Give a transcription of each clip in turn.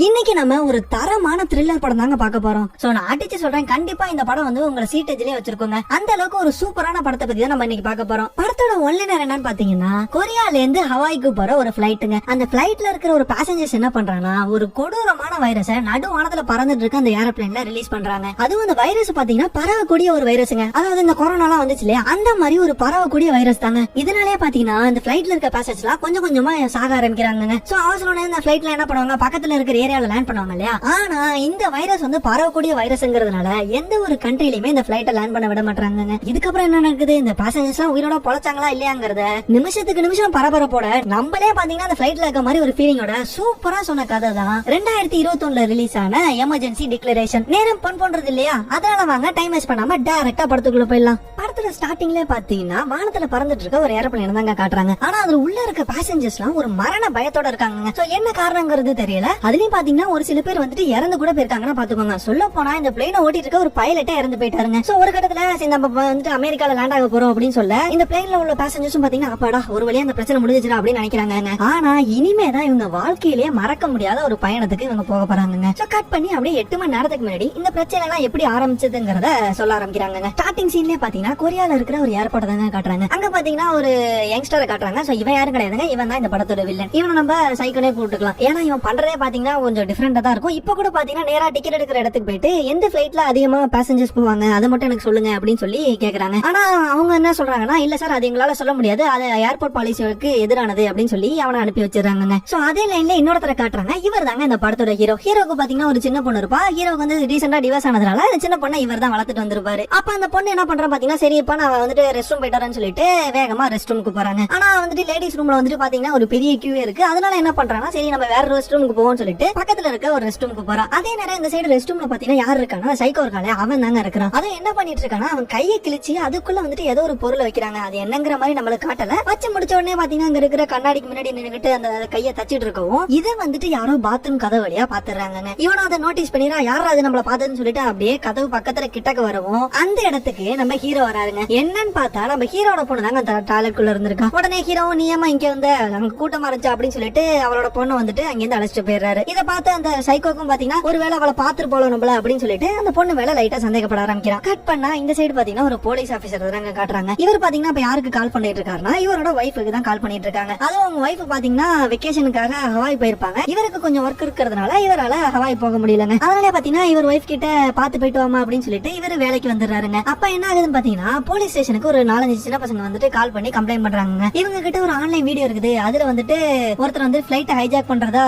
இன்னைக்கு நம்ம ஒரு தரமான த்ரில்லர் படம் தாங்க பார்க்க போறோம். சோ நான் அடிச்சு சொல்றேன், கண்டிப்பா இந்த படம் வந்து உங்களை சீட்டேஜ்லயே வச்சிருக்கோங்க. அந்த அளவுக்கு ஒரு சூப்பரான படத்தை பத்தி தான் நம்ம இன்னைக்கு பார்க்க போறோம். படத்தோட ஒன்லைனர் என்னன்னு பாத்தீங்கன்னா, கொரியால இருந்து ஹவாய்க்கு போற ஒரு பிளைட்டுங்க. அந்த பிளைட்ல இருக்கிற ஒரு பேசஞ்சர்ஸ் என்ன பண்றாங்கன்னா, ஒரு கொடூரமான வைரஸை நடுவானத்துல பறந்துட்டு இருக்க அந்த ஏரோப்ளேன்ல ரிலீஸ் பண்றாங்க. அதுவும் அந்த வைரஸ் பாத்தீங்கன்னா பரவக்கூடிய ஒரு வைரஸ்ங்க. அதாவது இந்த கொரோனா எல்லாம் வந்துச்சு இல்லையா, அந்த மாதிரி ஒரு பரவக்கூடிய வைரஸ் தாங்க. இதனாலே பாத்தீங்கன்னா இந்த பிளைட்ல இருக்க பேசஞ்சர்ஸ் எல்லாம் கொஞ்சம் கொஞ்சமா சாக ஆரம்பிக்கிறாங்க. சோ அவசரம் இந்த பிளைட்ல என்ன பண்ணுவாங்க, பக்கத்துல இருக்கிற ஏரியால லேண்ட் பண்ணுவாங்க இல்லையா. ஆனா இந்த வைரஸ் வந்து பரவக்கூடிய வைரஸ்ங்கிறதுனால எந்த ஒரு கண்ட்ரிலயுமே இந்த பிளைட்டை லேண்ட் பண்ண விட மாட்டாங்க. இதுக்கப்புறம் என்ன நடக்குது, இந்த பேசஞ்சர்ஸ் எல்லாம் உயிரோட பொழைச்சாங்களா இல்லையாங்கிறத நிமிஷத்துக்கு நிமிஷம் பரபரப்போட நம்மளே பாத்தீங்கன்னா அந்த பிளைட்ல இருக்க மாதிரி ஒரு ஃபீலிங்கோட சூப்பரா சொன்ன கதை தான் 2021 ரிலீஸ் ஆன எமர்ஜென்சி டிக்ளரேஷன். நேரம் பண் பண்றது இல்லையா, அதனால வாங்க டைம் வேஸ்ட் பண்ணாம டைரக்டா படத்துக்குள்ள போயிடலாம். படத்துல ஸ்டார்டிங்ல பாத்தீங்கன்னா வானத்துல பறந்துட்டு இருக்க ஒரு ஏரோப்ளேன் தாங்க காட்டுறாங்க. ஆனா அதுல உள்ள இருக்க பேசஞ்சர்ஸ் எல்லாம் ஒரு மரண பயத்தோட இருக்காங்க. சோ என்ன காரணங்கிறது தெரியல. அதுலயும் பாத்தீங்கன்னா ஒரு சில பேர் வந்துட்டு இறந்து கூட போயிருக்காங்கன்னா பாத்துக்கோங்க. சொல்ல போனா இந்த பிளேனை ஓட்டிட்டு இருக்க ஒரு பைலட்டே இறந்து போயிட்டாருங்க. சோ ஒரு கட்டத்துல நம்ம வந்துட்டு அமெரிக்கால லேண்ட் ஆக போறோம் அப்படின்னு சொல்ல இந்த பிளேன்ல உள்ள பேசஞ்சர்ஸும் பாத்தீங்கன்னா அப்பாடா ஒரு வழியா அந்த பிரச்சனை முடிஞ்சிடா அப்படின்னு நினைக்கிறாங்க. ஆனா இனிமேதான் இவங்க வாழ்க்கையிலேயே மறக்க முடியாத ஒரு பயணத்துக்கு இவங்க போக போறாங்க. சோ கட் பண்ணி அப்படியே 8 மணி நேரத்துக்கு முன்னாடி இந்த பிரச்சனை எல்லாம் எப்படி ஆரம்பிச்சதுங்கிறத சொல்ல ஆரம்பிக்கிறாங்க. ஸ்டார்டிங் சீன்லயே பாத்தீங்கன்னா கொரியால இருக்கிற ஒரு ஏர்போர்ட் தாங்க காட்டுறாங்க. அங்க பாத்தீங்கன்னா ஒரு யங்ஸ்டரை காட்டுறாங்க. சோ இவன் யாரும் கிடையாதுங்க, இவன் தான் இந்த படத்தோட வில்லன். இவனை நம்ம சைக்கோனே போட்டுக்கலாம். ஏன்னா இவன் பண்றதே பாத்தீங்கன்னா கொஞ்சம் டிஃபரெண்டா தான் இருக்கும். இப்ப கூட பாத்தீங்கன்னா நேரா டிக்கெட் எடுக்கிற இடத்துக்கு போயிட்டு எந்த பிளைட்ல அதிகமா பேசஞ்சர்ஸ் போவாங்க அதை மட்டும் எனக்கு சொல்லுங்க அப்படின்னு சொல்லி கேக்குறாங்க. ஆனா அவங்க என்ன சொல்றாங்கன்னா, இல்ல சார் அது எங்களால சொல்ல முடியாது, அது ஏர்போர்ட் பாலிசிக்கு எதிரானது அப்படின்னு சொல்லி அவனை அனுப்பி வச்சிடறாங்க. சோ அதே லைன்ல இன்னொருத்தர காட்டுறாங்க. இவர் தாங்க இந்த படத்தோட ஹீரோ. ஹீரோக்கு பாத்தீங்கன்னா ஒரு சின்ன பொண்ணு இருப்பா. ஹீரோக்கு வந்து ரீசெண்டா டிவோர்ஸ் ஆனதுனால அந்த சின்ன பொண்ணை இவர் தான் வளர்த்துட்டு வந்திருப்பாரு. அப்ப அந்த பொண்ணு என்ன பண்றா பாத்தீங்கன்னா, சரி இப்ப நான் வந்துட்டு ரெஸ்ட் ரூம் போயிட்டு வரேன்னு சொல்லிட்டு வேகமா ரெஸ்ட் ரூமுக்கு போறாங்க. ஆனா வந்துட்டு லேடிஸ் ரூம்ல வந்துட்டு பாத்தீங்கன்னா ஒரு பெரிய கியூ இருக்கு. அதனால என்ன பண்றாங்கன்னா, சரி நம்ம வேற ரெஸ்ட் ரூமுக்கு போவோம்னு சொல்லிட்டு பக்கத்துல இருக்க ஒரு ரெஸ்ட் ரூமுக்கு போறா. அதே நேரம் இந்த சைடு ரெஸ்ட் ரூம்ல பாத்தீங்கன்னா யாரு இருக்கானா, சைக்கோ இருக்கானே அவன் தாங்க இருக்கிறான். அதை என்ன பண்ணிட்டு இருக்கானா, அவன் கையை கிழிச்சு அதுக்குள்ள வந்துட்டு ஏதோ ஒரு பொருளை வைக்கிறாங்க. அது என்னங்கிற மாதிரி நம்மளுக்கு காட்டல. வச்சு முடிச்ச உடனே பாத்தீங்கன்னா அங்க இருக்கிற கண்ணாடிக்கு முன்னாடி நின்னுட்டு அந்த கையை தச்சிட்டு இருக்கவும் இதை வந்துட்டு யாரோ பாத்ரூம் கதவு வழியா பாத்துறாங்க. இவனும் அதை நோட்டீஸ் பண்ணிடா, யாரா அது நம்மள பாத்துன்னு சொல்லிட்டு அப்படியே கதவு பக்கத்துல கிட்டக்க வரவும் அந்த இடத்துக்கு நம்ம ஹீரோ வராருங்க. என்னன்னு பார்த்தா நம்ம ஹீரோட பொண்ணு தாங்க அந்த டாய்லெட்குள்ள இருந்திருக்கா. உடனே ஹீரோ நீ ஏமா இங்க வந்து அங்க கூட்டமா இருந்துச்சு அப்படின்னு சொல்லிட்டு அவளோட பொண்ணு வந்துட்டு அங்கிருந்து அழைச்சிட்டு போயிடுறாரு. இதை பார்த்து அந்த சைக்கோக்கும் பாத்தீங்கன்னா ஒருவேளை அவளை பாத்துட்டு போல நம்மள அப்படின்னு சொல்லிட்டு அந்த பொண்ணு மேல லைட்டா சந்தேகப்பட ஆரம்பிக்கிறான். கட் பண்ணா இந்த சைடு பாத்தீங்கன்னா ஒரு போலீஸ் ஆபீசர் தாங்க காட்டுறாங்க. இவர் பாத்தீங்கன்னா இப்ப யாருக்கு கால் பண்ணிட்டு இருக்காருன்னா, இவரோட ஒய்ஃபுக்கு தான் கால் பண்ணிட்டு இருக்காங்க. அதுவும் அவங்க ஒய்ஃப் பாத்தீங்கன்னா வெக்கேஷனுக்காக ஹவாய் போயிருப்பாங்க. இவருக்கு கொஞ்சம் ஒர்க் இருக்கிறதுனால இவரால ஹவாய் போக முடியலங்க. அதனால பாத்தீங்கன்னா இவர் ஒய்ஃப் கிட்ட பாத்து போயிட்டு வாமா அப்படின்னு சொல்லிட்டு இவர் வேலைக்கு வந்துடுறாருங்க. அப்ப என்ன ஆகுதுன்னு பாத்தீங்கன்னா, போலீஸ் ஸ்டேஷனுக்கு ஒரு 4-5 சின்ன பசங்க வந்துட்டு கால் பண்ணி கம்ப்ளைண்ட் பண்றாங்க. இவங்க கிட்ட ஒரு ஆன்லைன் வீடியோ இருக்குது. அதுல வந்துட்டு ஒருத்தர் வந்து பிளைட் ஹைஜாக் பண்றதா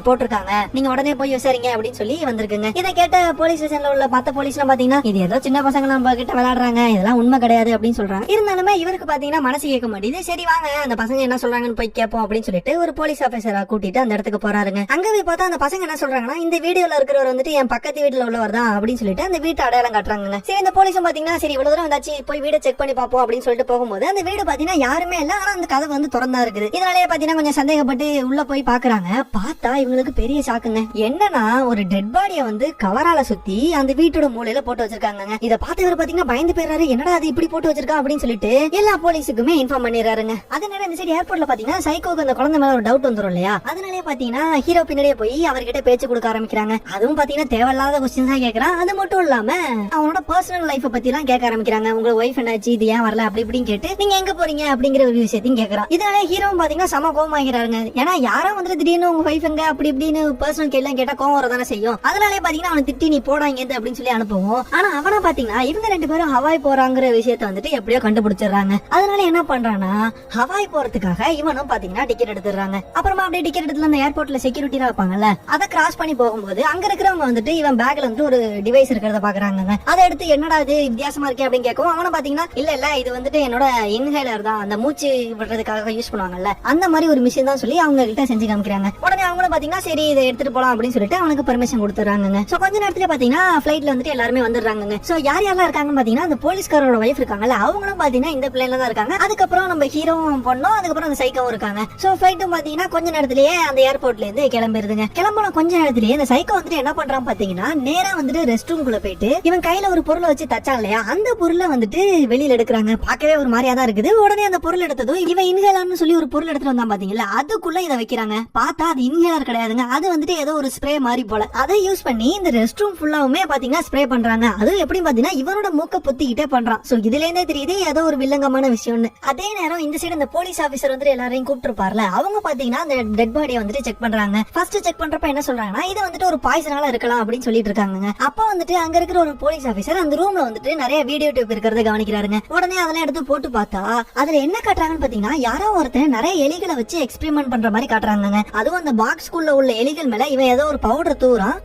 போட்டிருக்காங்க, நீங்க உடனே போய் விசாரிங்க அப்படின்னு சொல்லி வந்திருக்குங்க. இதை கேட்ட போலீஸ் ஸ்டேஷன்ல உள்ள மத்த போலீஸ்லாம் பாத்தீங்கன்னா, இது ஏதோ சின்ன பசங்க நம்ம கிட்ட விளையாடுறாங்க, இதெல்லாம் உண்மை கிடையாது அப்படின்னு சொல்றாங்க. இருந்தாலுமே இவருக்கு பாத்தீங்கன்னா மனசு கேட்க மாட்டேங்குது. சரி வாங்க அந்த பசங்க என்ன சொல்றாங்கன்னு போய் கேட்போம் அப்படின்னு சொல்லிட்டு ஒரு போலீஸ் ஆபீசரா கூட்டிட்டு அந்த இடத்துக்கு போறாருங்க. அங்க போய் பார்த்தா அந்த பசங்க என்ன சொல்றாங்கன்னா, இந்த வீடியோல இருக்கிறவர் வந்துட்டு என் பக்கத்து வீட்டுல உள்ளவர் தான் அப்படின்னு சொல்லிட்டு அந்த வீட்டு அடையாளம் காட்டுறாங்க. சரி இந்த போலீஸும் பாத்தீங்கன்னா சரி இவ்வளவு தூரம் வந்தாச்சு போய் வீடை செக் பண்ணி பாப்போம் அப்படின்னு சொல்லிட்டு போகும்போது அந்த வீடு பாத்தீங்கன்னா யாருமே இல்ல. ஆனா அந்த கதவு வந்து திறந்தா இருக்குது. இதனாலேயே பாத்தீங்கன்னா கொஞ்சம் சந்தேகப்பட்டு உள்ள போய் பாக்குறாங்க. பார்த்தா இவங்களுக்கு பெரிய ஷாக்குங்க. என்னன்னா ஒரு டெட் பாடியை வந்து கவரால சுத்தி அந்த வீட்டோட மூலையில போட்டு வச்சிருக்காங்க. இத பார்த்து இவர் பாத்தீங்கன்னா பயந்து போயிடுறாரு. என்னடா அது இப்படி போட்டு வச்சிருக்கா அப்படின்னு சொல்லிட்டு எல்லா போலீஸுக்குமே இன்ஃபார்ம் பண்ணிடுறாருங்க. அதனால இந்த சைடு ஏர்போர்ட்ல பாத்தீங்கன்னா சைக்கோக்கு அந்த குழந்தை மேல ஒரு டவுட் வந்துரும் இல்லையா. அதனாலே பாத்தீங்கன்னா ஹீரோ பின்னாடியே போய் அவர்கிட்ட பேச்சு கொடுக்க ஆரம்பிக்கிறாங்க. அதுவும் பாத்தீங்கன்னா தேவையில்லாத கொஸ்டின்ஸ் தான் கேக்குறான். அது மட்டும் இல்லாம அவனோட பர்சனல் லைஃப் பத்தி எல்லாம் கேட்க ஆரம்பிக்கிறாங்க. உங்க ஒய்ஃப் என்னாச்சு, இது ஏன் வரல அப்படி இப்படின்னு கேட்டு நீங்க எங்க போறீங்க அப்படிங்கிற ஒரு விஷயத்தையும் கேக்குறான். இதனால ஹீரோவும் பாத்தீங்கன்னா சம கோவம் ஆகிறாருங்க. ஏன்னா யாரும் வந்துட்டு திடீர்னு உங்க ஒய்ஃப் எங்க அப்படி இப்படின்னு பர்சனல் கேள்வி கேட்டா கோவம் வரதானே செய்யும். அதனாலே பாத்தீங்கன்னா அவனை திட்டி நீ போடாங்க அப்படின்னு சொல்லி அனுப்புவோம். ஆனா அவனை பாத்தீங்கன்னா இவங்க 2 பேரும் ஹவாய் போறாங்கிற விஷயத்த வந்துட்டு எப்படியோ கண்டுபிடிச்சிடுறாங்க. அதனால என்ன பண்றானா, ஹவாய் போறதுக்காக இவனும் பாத்தீங்கன்னா டிக்கெட் எடுத்துறாங்க. அப்புறமா அப்படியே டிக்கெட் எடுத்துல அந்த ஏர்போர்ட்ல செக்யூரிட்டி இருப்பாங்கல்ல, அதை கிராஸ் பண்ணி போகும்போது அங்க இருக்கிறவங்க வந்துட்டு இவன் பேக்ல வந்து ஒரு டிவைஸ் இருக்கிறத பாக்குறாங்க. அதை எடுத்து என்னடா இது வித்தியாசமா இருக்கே அப்படின்னு கேட்கவும் அவனை பாத்தீங்கன்னா இல்ல இது வந்துட்டு என்னோட இன்ஹேலர் தான், அந்த மூச்சு விடுறதுக்காக யூஸ் பண்ணுவாங்கல்ல அந்த மாதிரி ஒரு மிஷின் தான் சொல்லி அவங்க கிட்ட செஞ்சு காமிக்கிறாங்க. உடனே அவங்களும் பாத்தீங்கன்னா சரி இதை எடுத்துட்டு போலாம் அப்படின்னு சொல்லிட்டு அவனுக்கு பெர்மிஷன் கொடுத்துறாங்க. சோ கொஞ்ச நேரத்துல பாத்தீங்கன்னா பிளைட்ல வந்துட்டு எல்லாருமே வந்துடுறாங்க. சோ யார் யாரெல்லாம் இருக்காங்கன்னு பாத்தீங்கன்னா அந்த போலீஸ்காரோட வைஃப் இருக்காங்கல்ல, அவங்களும் பாத்தீங்கன்னா இந்த பிளைன்ல தான் இருக்காங்க. அதுக்கப்புறம் நம்ம ஹீரோவும் பொண்ணும் அதுக்கப்புறம் அந்த சைக்கோவும் இருக்காங்க. சோ பிளைட்டும் பாத்தீங்கன்னா கொஞ்ச நேரத்திலேயே அந்த ஏர்போர்ட்ல இருந்து கிளம்பிடுதுங்க. கிளம்பணும் கொஞ்ச கொஞ்ச நேரத்திலேயே இந்த சைக்கோ வந்துட்டு என்ன பண்றான் பாத்தீங்கன்னா நேரா வந்துட்டு ரெஸ்ட் ரூம் குள்ள போயிட்டு இவன் கையில ஒரு பொருளை வச்சு தச்சான் இல்லையா, அந்த பொருளை வந்துட்டு வெளியில எடுக்கிறாங்க. பார்க்கவே ஒரு மாதிரியா தான் இருக்குது. உடனே அந்த பொருள் எடுத்ததும் இவன் இன்ஹேலர்னு சொல்லி ஒரு பொருள் எடுத்துட்டு வந்தான் பாத்தீங்களா, அதுக்குள்ள இதை வைக்கிறாங்க. பார்த்தா அது இன்ஹேலர் கிடையாதுங்க, அது வந்துட்டு ஏதோ ஒரு ஸ்ப்ரே மாதிரி போல. அதை யூஸ் பண்ணி இந்த ரெஸ்ட் ரூம் ஃபுல்லாவுமே பாத்தீங்கன்னா ஸ்ப்ரே பண்றாங்க. அதுவும் எப்படி பாத்தீங்கன்னா இவனோட மூக்க பொத்திக்கிட்டே பண்றான். சோ இதுல இருந்தே தெரியுது ஏதோ ஒரு வில்லங்கமான விஷயம்னு. அதே நேரம் இந்த சைடு அந்த போலீஸ் ஆபீசர் வந்து எல்லாரையும் கூப்பிட்டு இருப்பார்ல, அவங்க பாத்தீங்கன்னா அந்த டெட் பாடியை வந்துட்டு செக் பண்றாங்க. ஃபர்ஸ்ட் செக் பண்றப்ப என்ன சொல்றாங்கன்னா இது வந்துட்டு ஒரு பாய்சனால இருக்கலாம் அப்படின்னு சொல்லிட்டு இருக்காங்க. அப்ப வந்துட்டு அங்க இருக்கிற ஒரு போலீஸ் ஆபீசர் அந்த ரூம்ல வந்துட்டு நிறைய வீடியோ டேப் இருக்கிறத கவனிக்கிறாருங்க. உடனே அதெல்லாம் எடுத்து போட்டு பார்த்தா அதுல என்ன காட்டுறாங்கன்னு பாத்தீங்கன்னா யாரோ ஒருத்தர் நிறைய எலிகளை வச்சு எக்ஸ்பெரிமெண்ட் பண்ற மாதிரி காட்டுறாங்க. அதுவும் அந்த பாக்ஸ்குள்ள உள்ள எலிகள் மேல இவன் ஏதோ ஒரு பவுடர்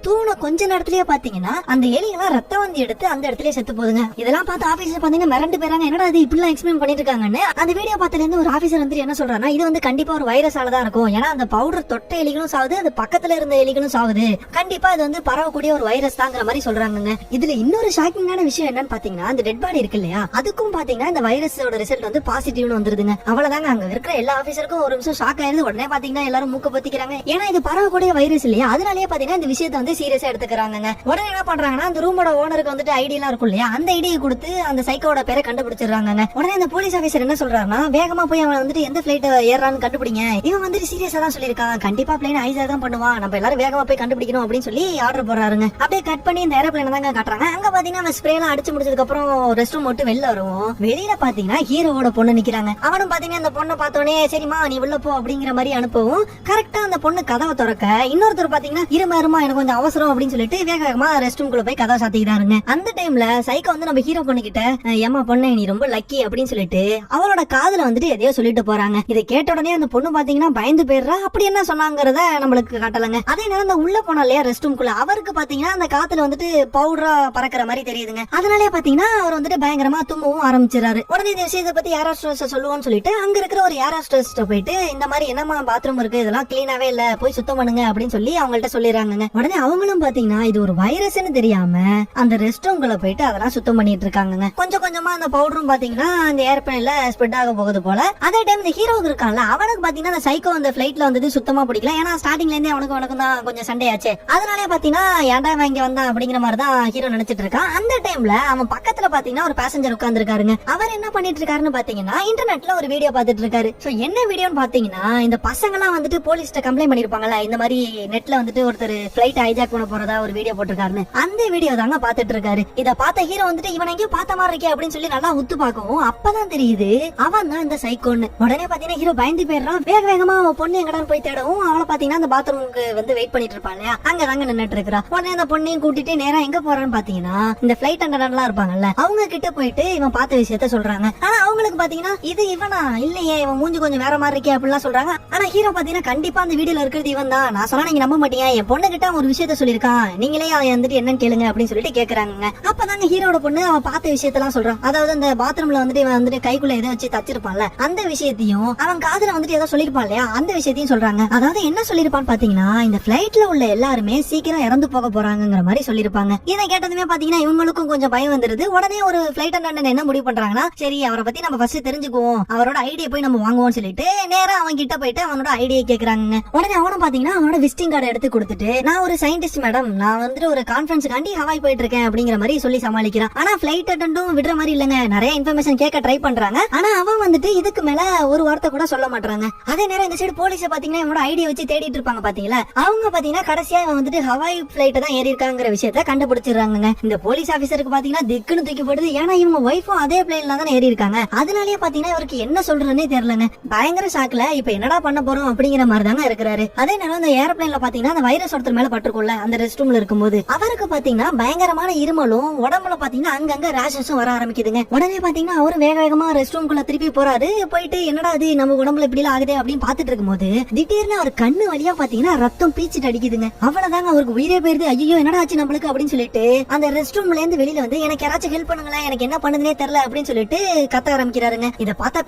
தூண கொஞ்ச நேரத்திலேயே பாத்தீங்கன்னா அந்த எலிகள்லாம் ரத்த வந்தி எடுத்து அந்த இடத்துலயே செத்து போகுதுங்க. இதெல்லாம் பார்த்து ஆபீசர் பாத்தீங்கன்னா மிரண்டு போறாங்க. என்னடா இது இப்படி எல்லாம் எக்ஸ்பெரிமெண்ட் பண்ணிட்டு இருக்காங்கன்னு. அந்த வீடியோ பார்த்ததுல இருந்து ஒரு ஆபீசர் வந்து என்ன சொல்றாருன்னா இது வந்து கண்டிப்பா ஒரு வைரஸால தான் இருக்கும். ஏன்னா அந்த பவுடர் தொட்ட எலிகளும் சாவுது, அது பக்கத்துல இருந்த எலிகளும் சாவுது. கண்டிப்பா இது வந்து பரவக்கூடிய ஒரு வைரஸ் தாங்கிற மாதிரி சொல்றாங்க. இதுல இன்னொரு ஷாக்கிங்கான விஷயம் என்னன்னு பாத்தீங்கன்னா அந்த டெட் பாடி இருக்கு இல்லையா, அதுக்கும் பாத்தீங்கன்னா இந்த வைரஸோட ரிசல்ட் வந்து பாசிட்டிவ்னு வந்துருதுங்க. அவ்வளவுதாங்க. அங்க இருக்கிற எல்லா ஆபீசருக்கும் ஒரு நிமிஷம் ஷாக் ஆயிருது. உடனே பாத்தீங்கன்னா எல்லாரும் மூக்க பொத்திக்கிறாங்க. ஏன்னா இது பரவக்கூடிய வைரஸ் இல்லையா, அதனாலேயே பாத்தீங்கன்னா இந்த விஷயத்தை வந்து சீரியஸா எடுத்துக்கிறாங்க. உடனே என்ன பண்றாங்கன்னா அந்த ரூமோட ஓனருக்கு வந்துட்டு ஐடி எல்லாம் இருக்கும் இல்லையா, அந்த ஐடியை கொடுத்து அந்த சைக்கோட பேரை கண்டுபிடிச்சிடுறாங்க. உடனே அந்த போலீஸ் ஆபீசர் என்ன சொல்றாருன்னா வேகமா போய் அவன் வந்துட்டு எந்த பிளைட் ஏறான்னு கண்டுபிடிங்க. இவன் வந்துட்டு சீரியஸா தான் சொல்லியிருக்கான், கண்டிப்பா பிளைன் ஐஸா தான் பண்ணுவான், நம்ம எல்லாரும் வேகமா போய் கண்டுபிடிக்கணும் அப்படின்னு சொல்லி ஆர்டர் போடுறாருங்க. அப்படியே கட் பண்ணி இந்த ஏரோப்ளேன் தாங்க காட்டுறாங்க. அங்க பாத்தீங்கன்னா ஸ்ப்ரே எல்லாம் அடிச்சு முடிச்சதுக்கு அப்புறம் ரெஸ்ட் ரூம் விட்டு வெளில வருவோம். வெளியில பாத்தீங்கன்னா ஹீரோவோட பொண்ணு நிக்கிறாங்க. அவனும் பாத்தீங்கன்னா அந்த பொண்ணை பார்த்தோன்னே சரிமா நீ உள்ள போ அப்படிங்கிற மாதிரி அனுப்பவும் கரெக்டா அந்த பொண்ணு கதவை திறக்க இன்னொருத்தர் பாத்தீங்கன்னா இருமா எனக்கு கொஞ்சம் அவசரம் அப்படின்னு சொல்லிட்டு வேக வேகமா ரெஸ்ட் ரூம்குள்ள போய் கதவை சாத்திக்கிறாருங்க. அந்த டைம்ல சைக்கோ வந்து நம்ம ஹீரோ பொண்ணு கிட்ட ஏமா பொண்ணு நீ ரொம்ப லக்கி அப்படின்னு சொல்லிட்டு அவளோட காதுல வந்துட்டு எதையோ சொல்லிட்டு போறாங்க. இதை கேட்ட உடனே அந்த பொண்ணு பாத்தீங்கன்னா பயந்து போயிடுறா. அப்படி என்ன சொன்னாங்கறத நம்மளுக்கு காட்டலங்க. அதே நேரம் அந்த உள்ள போனா இல்லையா ரெஸ்ட் ரூம்குள்ள, அவருக்கு பாத்தீங்கன்னா அந்த காத்துல வந்துட்டு பவுடரா பறக்கிற மாதிரி தெரியுதுங்க. அதனாலே பாத்தீங்கன்னா அவர் வந்துட்டு பயங்கரமா தும்பவும் ஆரம்பிச்சிடறாரு. உடனே இந்த விஷயத்தை பத்தி ஏர் ஹோஸ்டஸ் சொல்லுவோம்னு சொல்லிட்டு அங்க இருக்கிற ஒரு ஏர் ஹோஸ்டஸ் போயிட்டு இந்த மாதிரி என்னமா பாத்ரூம் இருக்கு, இதெல்லாம் கிளீனாவே இல்ல, போய் சுத்தம் பண்ணுங்க அப்படின்னு சொல்லி அவங்கள்ட்ட சொல்லிடுறாங்க. உடனே அவங்களும் பாத்தீங்கன்னா இது ஒரு வைரஸ்னு தெரியாம அந்த ரெஸ்ட் ரூம்குள்ள போயிட்டு அதெல்லாம் சுத்தம் பண்ணிட்டு இருக்காங்க. கொஞ்சம் கொஞ்சமா அந்த பவுடரும் பாத்தீங்கன்னா அந்த ஏர்பிளேன்ல ஸ்ப்ரெட் ஆக போகுது போல. அதே டைம் இந்த ஹீரோ இருக்கான்ல அவனுக்கு பாத்தீங்கன்னா அந்த சைக்கோ அந்த பிளைட்ல வந்து சுத்தமா பிடிக்கல. ஏன்னா ஸ்டார்டிங்ல இருந்தே அவனுக்கு தான் கொஞ்சம் சண்டை ஆச்சு. அதனாலே பாத்தீங்கன்னா ஏன்டா இங்க வந்தான் அப்படிங்கிற மாதிரி தான் ஹீரோ நினைச்சிட்டு இருக்கான். அந்த டைம்ல அவன் பக்கத்துல பாத்தீங்கன்னா ஒரு பேசஞ்சர் உட்கார்ந்து இருக்காருங்க. அவர் என்ன பண்ணிட்டு இருக்காருன்னு பாத்தீங்கன்னா இன்டர்நெட்ல ஒரு வீடியோ பாத்துட்டு இருக்காரு. சோ என்ன வீடியோன்னு பாத்தீங்கன்னா இந்த பசங்க எல்லாம் வந்துட்டு போலீஸ்ட கம்ப்ளைண்ட் பண்ணிருப்பாங்கல்ல, இந்த மாதிரி நெட்ல வந்துட்டு ஒருத்தர் பிளைட் ஹைஜாக் பண்ண போறதா ஒரு வீடியோ போட்டிருக்காருன்னு, அந்த வீடியோ தாங்க பாத்துட்டு இருக்காரு. இத பார்த்த ஹீரோ வந்துட்டு இவன் எங்கேயும் பார்த்த மாதிரி இருக்கே அப்படின்னு சொல்லி நல்லா உத்து பார்க்கவும் அப்பதான் தெரியுது அவன் தான் இந்த சைக்கோன்னு. உடனே பாத்தீங்கன்னா ஹீரோ பயந்து போயிடுறான். வேகமா அவன் பொண்ணு எங்கடான்னு போய் தேடவும் அவளை பாத்தீங்கன்னா அந்த பாத்ரூமுக்கு வந்து வெயிட் பண்ணிட்டு இருப்பான் இல்லையா, அங்கதாங்க நின்னுட்டு இருக்கா. உடனே அந்த பொண்ணையும் கூட்டிட்டு நேரா எங்க போறான்னு பாத்தீங்கன்னா இந்த பிளைட் அட்டெண்டன்ட் எல்லாம் இருப்பாங்கல்ல அவங்க கிட்ட போயிட்டு இவன் பார்த்த விஷயத்த சொல்றாங்க. ஆனா அவங்களுக்கு பாத்தீங்கன்னா இது இவனா இல்லையே, இவன் மூஞ்சி கொஞ்சம் வேற மாதிரி இருக்கே அப்படிலாம் சொல்றாங்க. ஆனா ஹீரோ பாத்தீங்கன்னா கண்டிப்பா அந்த வீடியோல இருக்கிறது இவன் தான், நான் சொன்னா நீங்க நம்ப மாட்டீங்க, என் பொண்ணு கிட்ட ஒரு விஷயத்த சொல்லிருக்கான், நீங்களே வந்துட்டு என்னன்னு கேளுங்க அப்படின்னு சொல்லிட்டு கேக்குறாங்க. அப்பதாங்க ஹீரோட பொண்ணு அவன் பார்த்த விஷயத்தெல்லாம் சொல்றான். அதாவது அந்த பாத்ரூம்ல வந்துட்டு இவன் வந்துட்டு கைக்குள்ள ஏதோ வச்சு தச்சிருப்பான்ல அந்த விஷயத்தையும் அவன் காதுல வந்துட்டு ஏதோ சொல்லிருப்பான் இல்லையா அந்த விஷயத்தையும் சொல்றாங்க. அதாவது என்ன சொல்லிருப்பான்னு பாத்தீங்கன்னா இந்த பிளைட்ல உள்ள எல்லாருமே சீக்கிரம் இறந்து போக போறாங்கிற மாதிரி சொல்லிருப்பாங்க. இதை கேட்டதுமே பாத்தீங்கன்னா இவங்களுக்கும் கொஞ்சம் பயம் வந்துருது. உடனே ஒரு பிளைட் அட்டெண்டன்ட் என்ன முடிவு பண்றாங்கன்னா சரி அவரை பத்தி நம்ம ஃபர்ஸ்ட் தெரிஞ்சுக்குவோம், அவரோட ஐடியா போய் நம்ம வாங்குவோம்னு சொல்லிட்டு நேரா அவன் கிட்ட போயிட்டு அவனோட ஐடியா கேக்குறாங்க. உடனே அவனும் பாத்தீங்கன்னா அவனோட விசிட்டிங் கார்டு எடுத்து கொடுத்துட்டு நான் ஒரு சயின்டிஸ்ட் மேடம், நான் வந்துட்டு ஒரு கான்ஃபரன்ஸ்க்காண்டி ஹவாய் போயிட்டு இருக்கேன் அப்படிங்கிற மாதிரி சொல்லி சமாளிக்கிறான். ஆனா பிளைட் அட்டெண்டன்ட்டும் விடுற மாதிரி இல்லங்க, நிறைய இன்ஃபர்மேஷன் கேட்க ட்ரை பண்றாங்க. ஆனா அவன் வந்துட்டு இதுக்கு மேல ஒரு வார்த்தை கூட சொல்ல மாட்டாங்க. அதே நேரம் இந்த சைடு போலீஸ் பாத்தீங்கன்னா இவனோட ஐடியா வச்சு தேடிட்டு இருப்பாங்க பாத்தீங்களா, அவங்க பாத்தீங்கன்னா கடைசியா இவன் வந்துட்டு ஹவாய் பிளைட் தான் ஏறி இருக்காங்கிற விஷயத்த கண்டுபிடிச்சிடுறாங்க. இந்த போலீஸ் ஆபீசருக்கு பாத்தீங்கன்னா திக்குன்னு தூக்கி போடுது. ஏன்னா இவங்க ஒய்ஃபும் அதே பிளைன்ல தான் ஏறி இருக்காங்க. அதனாலேயே பாத்தீங்கன்னா இவருக்கு என்ன சொல்றதுன்னே தெரியலங்க. பயங்கர ஷாக்ல இப்ப என்னடா பண்ண போறோம் அப்படிங்கிற மாதிரி தாங்க இருக்கிறாரு. அதே நேரம் இந்த ஏரோப்ளேன்ல பாத்தீங்கன்னா அந்த வைரஸ் ஒருத்தர் மேல பட்டுருக்கும்ல அந்த ரெஸ்ட் ரூம்ல இருக்கும்போது அவருக்கு பாத்தீங்கன்னா பயங்கரமான இருமலும் உடம்புல பாத்தீங்கன்னா அங்கங்க ரேஷஸும் வர ஆரம்பிக்குதுங்க. உடனே பாத்தீங்கன்னா அவரு வேகமா ரெஸ்ட் ரூம்குள்ள திருப்பி போறாரு. போயிட்டு என்னடா அது நம்ம உடம்புல இப்படி எல்லாம் ஆகுது அப்படின்னு பாத்துட்டு இருக்கும்போது திடீர்னு அவர் கண்ணு வழியா பாத்தீங்கன்னா ரத்தம் பீச்சிட்டு அடிக்குதுங்க. அவ்வளவுதாங்க அவருக்கு உயிரே போயிருது. ஐயோ என்னடா ஆச்சு நம்மளுக்கு அப்படின்னு சொல்லிட்டு அந்த ரெஸ்ட் ரூம்ல இருந்து வெளியில வந்து எனக்கு யாராச்சும் ஹெல்ப் பண்ணுங்களேன், எனக்கு என்ன பண்ணுதுன்னே தெரியல அப்படின்னு சொல்லிட்டு கத்த ஆரம்பிக்கிறாருங்க. இத பார்த்தா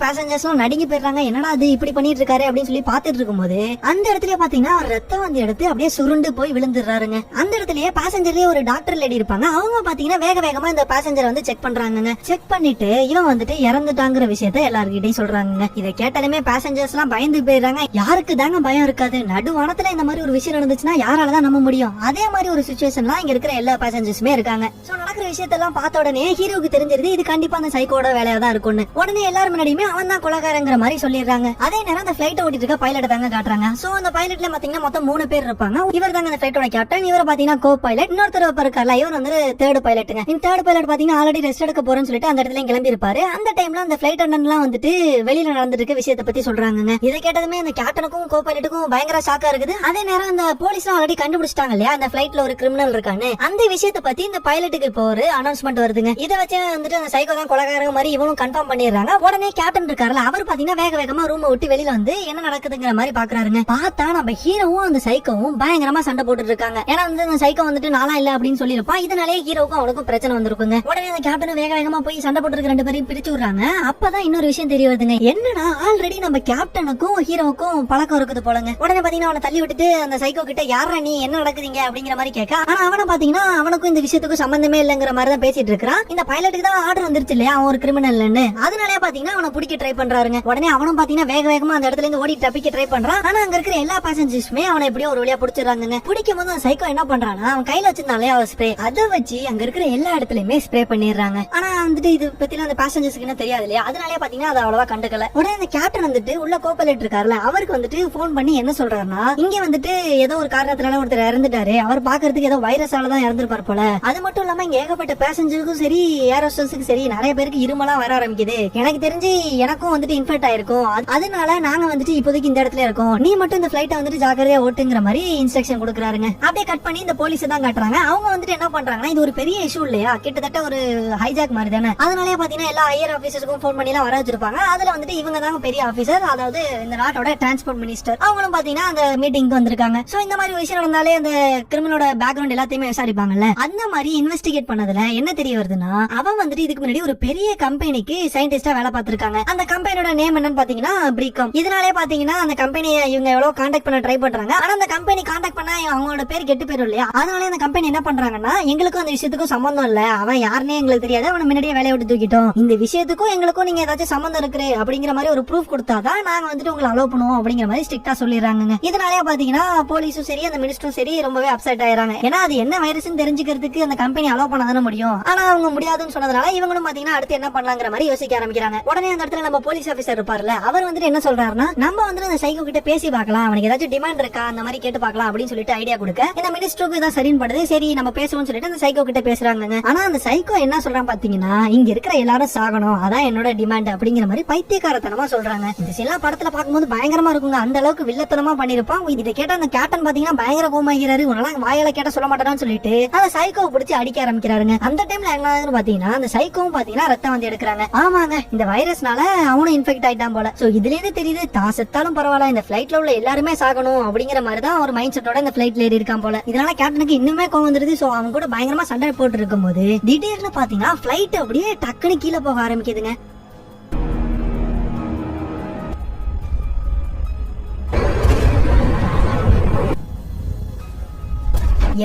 பேசஞ்சர்ஸும் நடுங்கி போயிடுறாங்க. என்னடா அது இப்படி பண்ணிட்டு இருக்காரு அப்படின்னு சொல்லி பாத்துட்டு இருக்கும்போது அந்த இடத்துல பாத்தீங்கன்னா அவர் ரத்தம் வந்து எடுத்து அப்படியே சுருண்டு போய் விழுந்துடுறாருங்க. அந்த இடத்துலயே பேசஞ்சர்லயே ஒரு டாக்டர் லேடி இருப்பாங்க. அவங்க பாத்தீங்கன்னா வேகமா இந்த பேசஞ்சர் வந்து செக் பண்றாங்க. செக் பண்ணிட்டு இவன் வந்துட்டு இறந்துட்டாங்கிற விஷயத்த எல்லார்கிட்டையும் சொல்றாங்க. இதை கேட்டாலுமே பேசஞ்சர்ஸ் எல்லாம் பயந்து போயிடுறாங்க. யாருக்கு தாங்க பயம் இருக்காது, நடுவானத்துல இந்த மாதிரி ஒரு விஷயம் வந்துச்சுன்னா யாராலதான் நம்ப முடியும்? அதே மாதிரி ஒரு சிச்சுவேஷன்ல இங்க இருக்கிற எல்லா பேசஞ்சர்ஸுமே இருக்காங்க. சோ நடக்கிற விஷயத்தெல்லாம் பார்த்த உடனே ஹீரோக்கு தெரிஞ்சிருது இது கண்டிப்பா அந்த சைக்கோட வேலையா தான் இருக்கும்னு. உடனே எல்லாரும் முன்னாடியுமே அவன் தான் கொலைகாரங்கிற மாதிரி சொல்லிடுறாங்க. அதே நேரம் அந்த பிளைட் ஓட்டிட்டு இருக்க பைலட் தாங்க காட்டுறாங்க. சோ அந்த பைலட்ல பாத்தீங்கன்னா மொத்தம் 3 பேர் இருப்பாங்க. இவர் தாங்க அந்த பிளைட்டோட கேப்டன். இவரை பாத்தீங்கன்னா கோ பைலட். இன்னொருத்தர் இருக்கார்ல, இவர் வந்து தேர்ட் பைலட்டுங்க. இந்த தேர்ட் பைலட் பாத்தீங்கன்னா ஆல்ரெடி ரெஸ்ட் எடுக்க போறேன்னு சொல்லிட்டு அந்த இடத்துல கிளம்பி இருப்பாரு. அந்த டைம்ல அந்த பிளைட் அட்டெண்டன்ட் எல்லாம் வந்துட்டு வெளியில நடந்துட்டு இருக்க விஷயத்தை பத்தி சொல்றாங்க. இதை கேட்டதுமே அந்த கேப்டனுக்கும் கோ பைலட்டுக்கும் பயங்கர ஷாக்கா இருக்குது. அதே நேரம் அந்த போலீஸ் ஆல்ரெடி கண்டுபிடிச்சிட்டாங்க இல்லையா அந்த பிளைட்ல ஒரு கிரிமினல் இருக்கான்னு. அந்த விஷயத்தை பத்தி இந்த பைலட்டுக்கு இப்போ ஒரு அனௌன்ஸ்மெண்ட் வருதுங்க. இதை வச்சு வந்துட்டு அந்த சைக்கோ தான் கொலைகாரங்க மாதிரி இவனும் கன்ஃபார்ம் பண்ணிடுறாங்க. உடனே கேப்டன் இருக்காருல, அவர் பாத்தீங்கன்னா வேக வேகமா ரூம் விட்டு வெளியில வந்து என்ன நடக்குதுங்கிற மாதிரி பாக்குறாருங்க. பார்த்தா நம்ம ஹீரோவும் அந்த சைக்கோவும் பயங்கரமா சண்டை போட்டுட்டு இருக்காங்க. ஏன்னா வந்து அந்த சைக்கோ வந்துட்டு நாளா இல்ல அப்படின்னு சொல்லிருப்பான். இதனாலே ஹீரோவுக்கும் அவனுக்கும் பிரச்சனை வந்திருக்குங்க. உடனே அந்த கேப்டன் வேக வேகமா போய் சண்டை போட்டு 2 பேரையும் பிரிச்சு விடுறாங்க. அப்பதான் இன்னொரு விஷயம் தெரிய வருதுங்க. என்னன்னா ஆல்ரெடி நம்ம கேப்டனுக்கும் ஹீரோவுக்கும் பழக்கம் இருக்குது போலங்க. உடனே பாத்தீங்கன்னா அவனை தள்ளி விட்டுட்டு அந்த சைக்கோ கிட்ட யாரா நீ என்ன நடக்குதுங்க அப்படிங்கிற மாதிரி கேட்க, ஆனா அவனை பாத்தீங்கன்னா அவனுக்கும் இந்த விஷயத்துக்கும் சம்பந்தமே இல்லங்கிற மாதிரி தான் பேசிட்டு இருக்கான். இந்த பைலட்டுக்கு தான் ஆர்டர் வந்துருச்சு இல்லையா அவன் ஒரு கிரிமினல்னு. அதனாலே பாத்தீங்கன்னா அவனை பிடிக்க ட்ரை பண்றாருங்க. உடனே அவனும் பாத்தீங்கன்னா வேக வேகமா அந்த இடத்துல இருந்து ஓடி தப்பிக்க ட்ரை பண்றான். ஆனா அங்க இருக்கிற எல்லா பேசஞ்சர்ஸுமே அவனை எப்படியோ ஒரு வழியா பிடிச்சிடறாங்க. பிடிக்கும் போது அந்த சைக்கோ என்ன பண்றான்னா அவன் கையில வச்சிருந்தாலே அவன் ஸ்ப்ரே அதை வச்சு அங்க இருக்கிற எல்லா இடத்துலயுமே ஸ்ப்ரே பண்ணிடுறாங்க. ஆனா வந்துட்டு இது பத்தி அந்த பேசஞ்சர்ஸ்க்கு என்ன தெரியாது இல்லையா, அதனாலே பாத்தீங்கன்னா அது அவ்வளவா கண்டுக்கல. உடனே அந்த கேப்டன் வந்துட்டு உள்ள கோபைலட் இருக்காருல, அவருக்கு வந்துட்டு போன் பண்ணி என்ன சொல்றாருன்னா இங்க வந்துட்டு ஏதோ ஒரு காரணத்தினால ஒருத்தர் இறந்துட்டாரு, அவர் பாக்குறதுக்கு ஏதோ வைரஸால தான் இறந்துருப்பார் போல. அது மட்டும் இல்லாம இங்க ஏகப்பட்ட பேசஞ்சருக்கும் சரி ஏர் ஹோஸ்டர்ஸுக்கு சரி நிறைய பேருக்கு இருமலாம் வர ஆரம்பிக்குது. எனக்கு தெரிஞ்சு எனக்கும் வந்துட்டு இன்ஃபெக்ட் ஆயிருக்கும். அதனால நாங்க வந்துட்டு இப்போதைக்கு இந்த இடத்துல இருக்கோம், நீ மட்டும் இந்த பிளைட்டை வந்துட்டு ஜாக்கிரதையா ஓட்டுங்கிற மாதிரி இன்ஸ்ட்ரக்ஷன் கொடுக்குறாருங்க. அப்படியே கட் பண்ணி இந்த போலீஸ் தான் காட்டுறாங்க. அவங்க வந்துட்டு என்ன பண்றாங்கன்னா இது ஒரு பெரிய இஷ்யூ இல்லையா, கிட்டத்தட்ட ஒரு ஹைஜாக் மாதிரி தானே. அதனாலே பாத்தீங்கன்னா எல்லா ஹையர் ஆபீசர்ஸ்க்கும் போன் பண்ணி எல்லாம் வர வச்சிருப்பாங்க. அதுல வந்துட்டு இவங்க தாங்க பெரிய ஆபீசர், அதாவது இந்த நாட்டோட டிரான்ஸ்போர்ட் மினிஸ்டர். அவங்களும் பாத்தீங்கன்னா அந்த மீட்டிங்க்கு வந்திருக்காங்க. சோ இந்த மாதிரி விஷயம் நடந்தாலே அந்த கிரிமினலோட பேக்ரவுண்ட் எல்லாத்தையுமே விசாரிப்பாங்கல்ல. அந்த மாதிரி இன்வெஸ்டிகேட் பண்ணதுல என்ன தெரிய வருதுன்னா அவன் வந்துட்டு இதுக்கு முன்னாடி ஒரு பெரிய கம்பெனிக்கு சயின்டிஸ்டா வேலை பார்த்திருக்காங்க. அந்த கம்பெனியோட நேம் என்னன்னு பாத்தீங்கன்னா பிரிகம். இதனாலே பாத்தீங்கன்னா அந்த கம்பெனியை இவங்க எவ்வளவு கான்டாக்ட் பண்ண ட்ரை பண்றாங்க. ஆனா அந்த கம்பெனி கான்டாக்ட் பண்ணா அவங்களோட பேர் கெட்டு போயிடும் இல்லையா, அதனால அந்த கம்பெனி என்ன பண்றாங்கன்னா எங்களுக்கும் அந்த விஷயத்துக்கும் சம்பந்தம் இல்ல, அவன் யாருன்னே எங்களுக்கு தெரியாது, அவனை முன்னாடியே வேலையை விட்டு தூக்கிட்டோம், இந்த விஷயத்துக்கும் எங்களுக்கும் நீங்க ஏதாச்சும் சம்பந்தம் இருக்கு அப்படிங்கிற மாதிரி ஒரு ப்ரூஃப் கொடுத்தாதான் நாங்க வந்துட்டு உங்களை அலோவ் பண்ணுவோம் அப்படிங்கிற மாதிரி ஸ்ட்ரிக்டா சொல்லிடுறாங்க. இதனாலே பாத்தீங்கன்னா போலீஸும் சரி அந்த மினிஸ்டரும் சரி ரொம்பவே அப்செட் ஆயிராங்க. ஏன்னா அது என்ன வைரஸ் தெரிஞ்சுக்கிறதுக்கு அந்த கம்பெனி அலோவ் பண்ணதானே முடியும். ஆனா அவங்க முடியாதுன்னு சொன்னதுனால இவங்களும் பாத்தீங்கன்னா அடுத்து என்ன பண்ணலாங்கிற மாதிரி யோசிக்க ஆரம்பிக்கிறாங்க. உடனே அந்த இடத்துல நம்ம போலீஸ் ஆபீசர் இருப்பார்ல, அவர் வந்துட்டு என்ன சொல்றாருன்னா நம்ம வந்துட்டு அந்த சைக்கோ கிட்ட பேசி பார்க்கலாம், அவனுக்கு ஏதாச்சும் டிமாண்ட் இருக்கா அந்த மாதிரி கேட்டு பார்க்கலாம் அப்படின்னு சொல்லிட்டு ஐடியா கொடுக்க இந்த மினிஸ்டருக்கு இதான் சரின்னு படுது. சரி நம்ம பேசுவோம்னு சொல்லிட்டு அந்த சைக்கோ கிட்ட பேசுறாங்க. ஆனா அந்த சைக்கோ என்ன சொல்றான் பாத்தீங்கன்னா இங்க இருக்கிற எல்லாரும் சாகணும், அதான் என்னோட டிமாண்ட் அப்படிங்கிற மாதிரி பைத்தியக்காரத்தனமா சொல்றாங்க. இந்த சில படத்துல பார்க்கும்போது பயங்கரமா இருக்குங்க, அந்த அளவுக்கு வில்லத்தனமா பண்ணிருப்பான். இதை கேட்ட அந்த கேப்டன் பாத்தீங்கன்னா பயங்கர கோமாகிறாரு, உனலாம் வாயால கேட்ட சொல்ல மாட்டான்னு சொல்லிட்டு அந்த சைக்கோவை பிடிச்சி அடிக்க ஆரம்பிக்கிறாருங்க. அந்த டைம்ல என்ன ஆகுதுன்னு பாத்தீங்கன்னா அந்த சைக்கோவும் பாத்தீங்கன்னா ரத்தம் வந்து எடுக்கிறாங்க. ஆமாங்க இந்த வைரஸ்னால அவனும் இன்ஃபெக்ட் ஆயிட்டான் போல. சோ இதுல இருந்து தெரியுது தான் செத்தாலும் பரவாயில்ல இந்த பிளைட்ல உள்ள எல்லாருமே சாகணும் அப்படிங்கிற மாதிரி தான் ஒரு மைண்ட் செட்டோட இந்த பிளைட்ல ஏறி இருக்கான் போல. இதனால கேப்டனுக்கு இன்னுமே கோவம் வந்துருது. சோ அவங்க கூட பயங்கரமா சண்டை போட்டு இருக்கும் போது திடீர்னு பாத்தீங்கன்னா பிளைட் அப்படியே டக்குனு கீழே போக ஆரம்பிக்குதுங்க.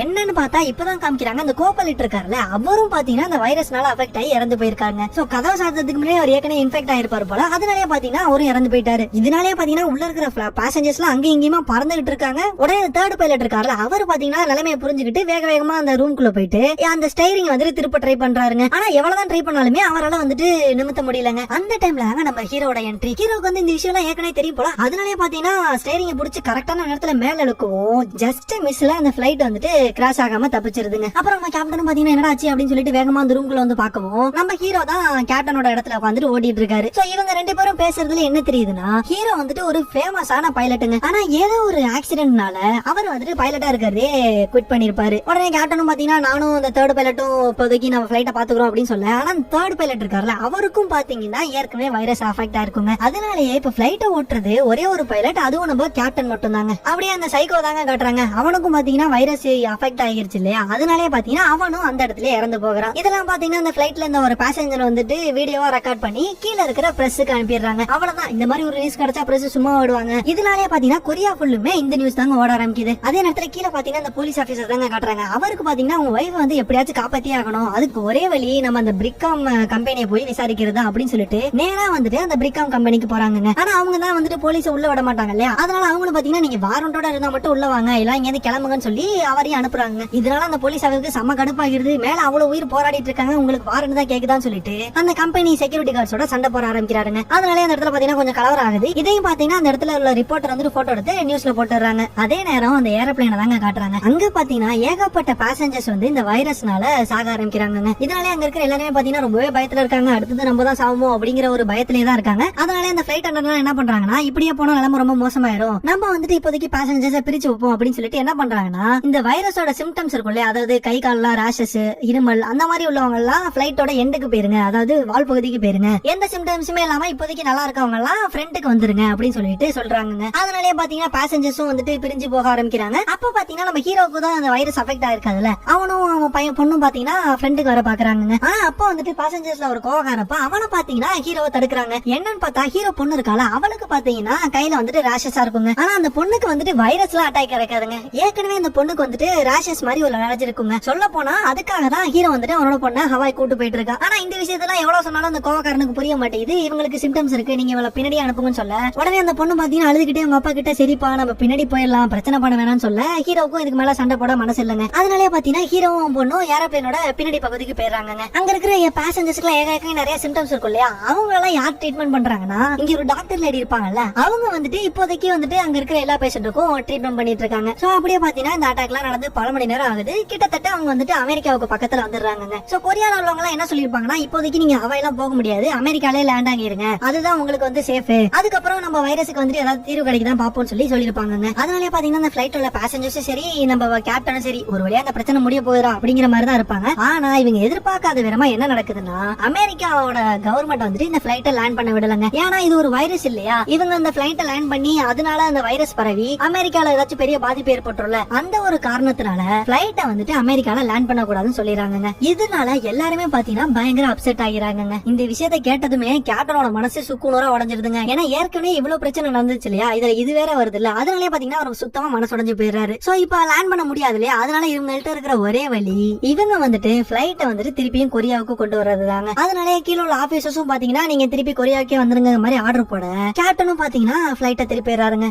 என்னன்னு பார்த்தா இப்பதான் காமிக்கிறாங்க அந்த கோபைலட் இருக்காருல்ல, அவரும் பாத்தீங்கன்னா அந்த வைரஸ்னால அஃபெக்ட் ஆகி இறந்து போயிருக்காங்க. சோ கதவை சாத்ததுக்கு முன்னாடி அவர் ஏற்கனவே இன்ஃபெக்ட் ஆயிருப்பாரு போல, அதனாலே பாத்தீங்கன்னா அவரும் இறந்து போயிட்டாரு. இதனாலே பாத்தீங்கன்னா உள்ள இருக்கிற பேசஞ்சர்ஸ் எல்லாம் அங்கேயும் இங்கேயுமா பறந்துகிட்டு இருக்காங்க. உடனே தேர்ட் பைலட் இருக்காருல்ல, அவர் பாத்தீங்கன்னா நிலைமையை புரிஞ்சுக்கிட்டு வேக வேகமா அந்த ரூம்குள்ள போயிட்டு அந்த ஸ்டைரிங் வந்துட்டு திருப்ப ட்ரை பண்றாருங்க. ஆனா எவ்வளவுதான் ட்ரை பண்ணாலுமே அவரால் வந்துட்டு நிமித்த முடியலங்க. அந்த டைம்ல நம்ம ஹீரோட என்ட்ரி. ஹீரோக்கு வந்து இந்த விஷயம் எல்லாம் ஏற்கனவே தெரியும் போல, அதனாலே பாத்தீங்கன்னா ஸ்டைரிங் பிடிச்சி கரெக்டான நேரத்துல மேல இழுக்கவும் ஜஸ்ட் மிஸ்ல அந்த பிளைட் வந்துட்டு கிராஷ் ஆகாம தப்பிச்சிருதுங்க. அப்புறம் நம்ம கேப்டன் பாத்தீங்கன்னா என்னடா ஆச்சு அப்படின்னு சொல்லிட்டு வேகமா அந்த ரூம்குள்ள வந்து பாக்கவும் நம்ம ஹீரோ தான் கேப்டனோட இடத்துல உட்காந்துட்டு ஓடிட்டு இருக்காரு. சோ இவங்க 2 பேரும் பேசுறதுல என்ன தெரியுதுன்னா ஹீரோ வந்துட்டு ஒரு ஃபேமஸான பைலட்டுங்க. ஆனா ஏதோ ஒரு ஆக்சிடென்ட்னால அவர் வந்துட்டு பைலட்டா இருக்கிறதே குவிட் பண்ணிருப்பாரு. உடனே கேப்டனும் பாத்தீங்கன்னா நானும் அந்த தேர்ட் பைலட்டும் இப்போதைக்கு நம்ம பிளைட்டை பாத்துக்கிறோம் அப்படின்னு சொல்ல, ஆனா தேர்ட் பைலட் இருக்காருல்ல அவருக்கும் பாத்தீங்கன்னா ஏற்கனவே வைரஸ் அஃபெக்ட் ஆயிருக்குங்க. அதனாலயே இப்ப பிளைட்டை ஓட்டுறது ஒரே ஒரு பைலட், அதுவும் நம்ம கேப்டன் மட்டும் தாங்க. அப்படியே அந்த சைக்கோ தாங்க காட்டுறாங்க. அவனுக்கும் பாத்தீங்கன்னா வைரஸ் அஃபெக்ட் ஆகிருச்சு இல்லையா, அதனாலே பாத்தீங்கன்னா அவனும் அந்த இடத்துல இறந்து போகிறான். இதெல்லாம் பாத்தீங்கன்னா அந்த பிளைட்ல இருந்த ஒரு பேசஞ்சர் வந்துட்டு வீடியோவா ரெக்கார்ட் பண்ணி கீழே இருக்கிற பிரஸ்க்கு அனுப்பிடுறாங்க. அவ்வளவுதான். இந்த மாதிரி ஒரு நியூஸ் கிடைச்சா பிரஸ் சும்மா ஓடுவாங்க. இதனாலே பாத்தீங்கன்னா கொரியா ஃபுல்லுமே இந்த நியூஸ் தாங்க ஓட ஆரம்பிக்குது. அதே நேரத்துல கீழே பாத்தீங்கன்னா அந்த போலீஸ் ஆபீசர் தாங்க காட்டுறாங்க. அவருக்கு பாத்தீங்கன்னா அவங்க வைஃப் வந்து எப்படியாச்சும் காப்பாத்தியே ஆகணும், அதுக்கு ஒரே வழி நம்ம அந்த பிரிக்காம் கம்பெனியை போய் விசாரிக்கிறது அப்படின்னு சொல்லிட்டு நேரா வந்துட்டு அந்த பிரிக்காம் கம்பெனிக்கு போறாங்க. ஆனா அவங்க தான் வந்துட்டு போலீஸ் உள்ள விட மாட்டாங்க இல்லையா, அதனால அவங்களும் பாத்தீங்கன்னா நீங்க வாரண்டோட இருந்தா மட்டும் உள்ள வாங்க, எல்லாம் இங்க இருந்து கிளம்புங்கன்னு சொல்லி அவரையும் அனுப்புறாங்க. இதனால அந்த போலீஸ் அவருக்கு செம்ம கடுப்பாகிறது. மேல அவ்வளவு உயிர் போராடிட்டு இருக்காங்க, உங்களுக்கு வாரண்ட் தான் கேக்குதான்னு சொல்லிட்டு அந்த கம்பெனி செக்யூரிட்டி கார்ட்ஸோட சண்டை போட ஆரம்பிக்கிறாருங்க. அதனால அந்த இடத்துல பாத்தீங்கன்னா கொஞ்சம் கலவரம் ஆகுது. இதையும் பாத்தீங்கன்னா அந்த இடத்துல உள்ள ரிப்போர்ட்டர் வந்து போட்டோ எடுத்து நியூஸ்ல போட்டுறாங்க. அதே நேரம் அந்த ஏரோப்ளேனை தாங்க காட்டுறாங்க. அங்க பாத்தீங்கன்னா ஏகப்பட்ட பேசஞ்சர்ஸ் வந்து இந்த வைரஸ்னால சாக ஆரம்பிக்கிறாங்க. இதனால அங்க இருக்கிற எல்லாருமே பாத்தீங்கன்னா ரொம்பவே பயத்துல இருக்காங்க. அடுத்தது நம்ம தான் சாவோமோ அப்படிங்கிற ஒரு பயத்திலே தான் இருக்காங்க. அதனால அந்த ஃபிளைட் அட்டெண்டர் என்ன பண்றாங்கன்னா, இப்படியே போனா நிலைமை ரொம்ப மோசமாயிரும், நம்ம வந்துட்டு இப்போதைக்கு பேசஞ்சர்ஸை பிரிச்சு வைப்போம் அப்படின்னு சொல்லிட்டு என்ன பண்றாங்கன்னா, இந்த வைரஸோட சிம்டம்ஸ் இருக்கும் இல்லையா, அதாவது கை கால்லாம் ரேஷஸ், இருமல் அந்த மாதிரி உள்ளவங்க எல்லாம் பிளைட்டோட எண்டுக்கு போயிருங்க, அதாவது வால் பகுதிக்கு போயிருங்க. எந்த சிம்டம்ஸுமே இல்லாம இப்போதைக்கு நல்லா இருக்கவங்க எல்லாம் ஃப்ரண்ட்டுக்கு வந்துருங்க அப்படின்னு சொல்லிட்டு சொல்றாங்க. அதனாலே பாத்தீங்கன்னா பேசஞ்சர்ஸும் வந்துட்டு பிரிஞ்சு போக ஆரம்பிக்கிறாங்க. அப்ப பாத்தீங்கன்னா நம்ம ஹீரோவுக்கு தான் அந்த வைரஸ் அஃபெக்ட் ஆயிருக்காதுல்ல, அவனும் அவன் பையன் பொண்ணும் பாத்தீங்கன்னா ஃப்ரெண்டுக்கு வர பாக்குறாங்க. ஆனா அப்ப வந்துட்டு பேசஞ்சர்ஸ்ல ஒரு கோவக்காரப்ப அவனை பாத்தீங்கன்னா ஹீரோவை தடுக்கிறாங்க. என்னன்னு பார்த்தா ஹீரோ பொண்ணு இருக்கால, அவளுக்கு பாத்தீங்கன்னா கையில வந்துட்டு ரேஷஸா இருக்குங்க. ஆனா அந்த பொண்ணுக்கு வந்துட்டு வைரஸ்லாம் அட்டாக் இருக்காதுங்க. ஏற்கனவே அந்த பொண்ணுக்கு வந்துட்டு ரேஷஸ் மாதிரி ஒரு அலர்ஜி இருக்குங்க. சொல்ல போனா அதுக்காக தான் ஹீரோ வந்துட்டு அவனோட பொண்ணை ஹவாய் கூட்டு போயிட்டு இருக்கான். ஆனா இந்த விஷயத்தெல்லாம் எவ்வளவு சொன்னாலும் அந்த கோவக்காரனுக்கு புரிய மாட்டேங்குது. இவங்களுக்கு சிம்டம்ஸ் இருக்கு, நீங்க இவளை பின்னாடி அனுப்புங்கன்னு சொல்ல உடனே அந்த பொண்ணு பாத்தீங்கன்னா அழுதுகிட்டே அவங்க அப்பா கிட்ட சரிப்பா நம்ம பின்னாடி போயிடலாம், பிரச்சனை பண்ண வேணாம்னு சொல்ல ஹீரோவுக்கும் இதுக்கு மேல சண்டை போட மனசு இல்லைங்க. அதனாலே பாத்தீங்கன்னா ஹீரோவும் பொண்ணும் ஏரோப்ளேனோட பின்னாடி பகுதிக்கு போயிடுறாங்க. அங்க இருக்கிற பேசஞ்சர்ஸ்க்கு ஏற்கனவே நிறைய சிம்டம்ஸ் இருக்கும் இல்லையா, அவங்க எல்லாம் யார் ட்ரீட்மெண்ட் பண்றாங்கன்னா, இங்க ஒரு டாக்டர் லேடி இருப்பாங்கல்ல, அவங்க வந்துட்டு இப்போதைக்கு வந்துட்டு அங்க இருக்கிற எல்லா பேஷண்ட்டுக்கும் ட்ரீட்மெண்ட் பண்ணிட்டு இருக்காங்க. சோ அப்படியே பாத்தீங்கன்னா இந்த அட்டாக் எல்லாம் நடந்து பல மணி நேரம் ஆகுது. கிட்டத்தட்ட அவங்க வந்துட்டு அமெரிக்காவுக்கு பக்கத்துல வந்துடுறாங்க. சோ கொரியால உள்ளவங்க எல்லாம் என்ன சொல்லிருப்பாங்கன்னா, இப்போதைக்கு நீங்க ஹவாய்லாம் போக முடியாது, அமெரிக்காலே லேண்ட் ஆகிருங்க, அதுதான் உங்களுக்கு வந்து சேஃப், அதுக்கப்புறம் நம்ம வைரஸுக்கு வந்துட்டு ஏதாவது தீர்வு கிடைக்குதான் பாப்போம்னு சொல்லிருப்பாங்க. அதனாலே பாத்தீங்கன்னா அந்த பிளைட் உள்ள பேசஞ்சர்ஸும் சரி நம்ம கேப்டனும் சரி ஒரு வழியா அந்த பிரச்சனை முடிய போகுதா அப்படிங்கிற மாதிரி தான் இருப்பாங்க. ஆனா இவங்க எதிர்பார்க்காத விதமா என்ன நடக்குதுன்னா, அமெரிக்காவோட கவர்மெண்ட் வந்துட்டு இந்த பிளைட்டை லேண்ட் பண்ண விடலங்க. ஏன்னா இது ஒரு வைரஸ் இல்லையா, இவங்க அந்த பிளைட்டை லேண்ட் பண்ணி அதனால அந்த வைரஸ் பரவி அமெரிக்கால ஏதாச்சும் பெரிய பாதிப்பு ஏற்பட்டுள்ள அந்த ஒரு காரணத்தினால பிளைட்டை வந்துட்டு அமெரிக்கால லேண்ட் பண்ண கூடாதுன்னு சொல்லிடுறாங்க. இதனால எல்லாருமே பாத்தீங்கன்னா பயங்கர அப்செட் ஆகிறாங்க. இந்த விஷயத்தை கேட்டதுமே கேப்டனோட மனசு சுக்குநூறா உடஞ்சிருதுங்க. ஏன்னா ஏற்கனவே இவ்வளவு பிரச்சனை நடந்துச்சு இல்லையா, இதுல இது வேற வருது இல்ல, அதனாலே பாத்தீங்கன்னா அவர் சுத்தமா மனசு உடஞ்சு போயிடுறாரு. சோ இப்ப லேண்ட் பண்ண முடியாது இல்லையா, அதனால இவங்கள்ட்ட இருக்கிற ஒரே வழி இவங்க வந்துட்டு பிளைட்டை வந்துட்டு திருப்பியும் கொரியாவுக்கு கொண்டு வர்றது தாங்க. அதனாலே கீழே உள்ள ஆபீசர்ஸும் பாத்தீங்கன்னா நீங்க திருப்பி கொரியாவுக்கே வந்துருங்க மாதிரி ஆர்டர் போட கேப்டனும் பாத்தீங்கன்னா பிளைட்டை திருப்பிடுறாருங்க.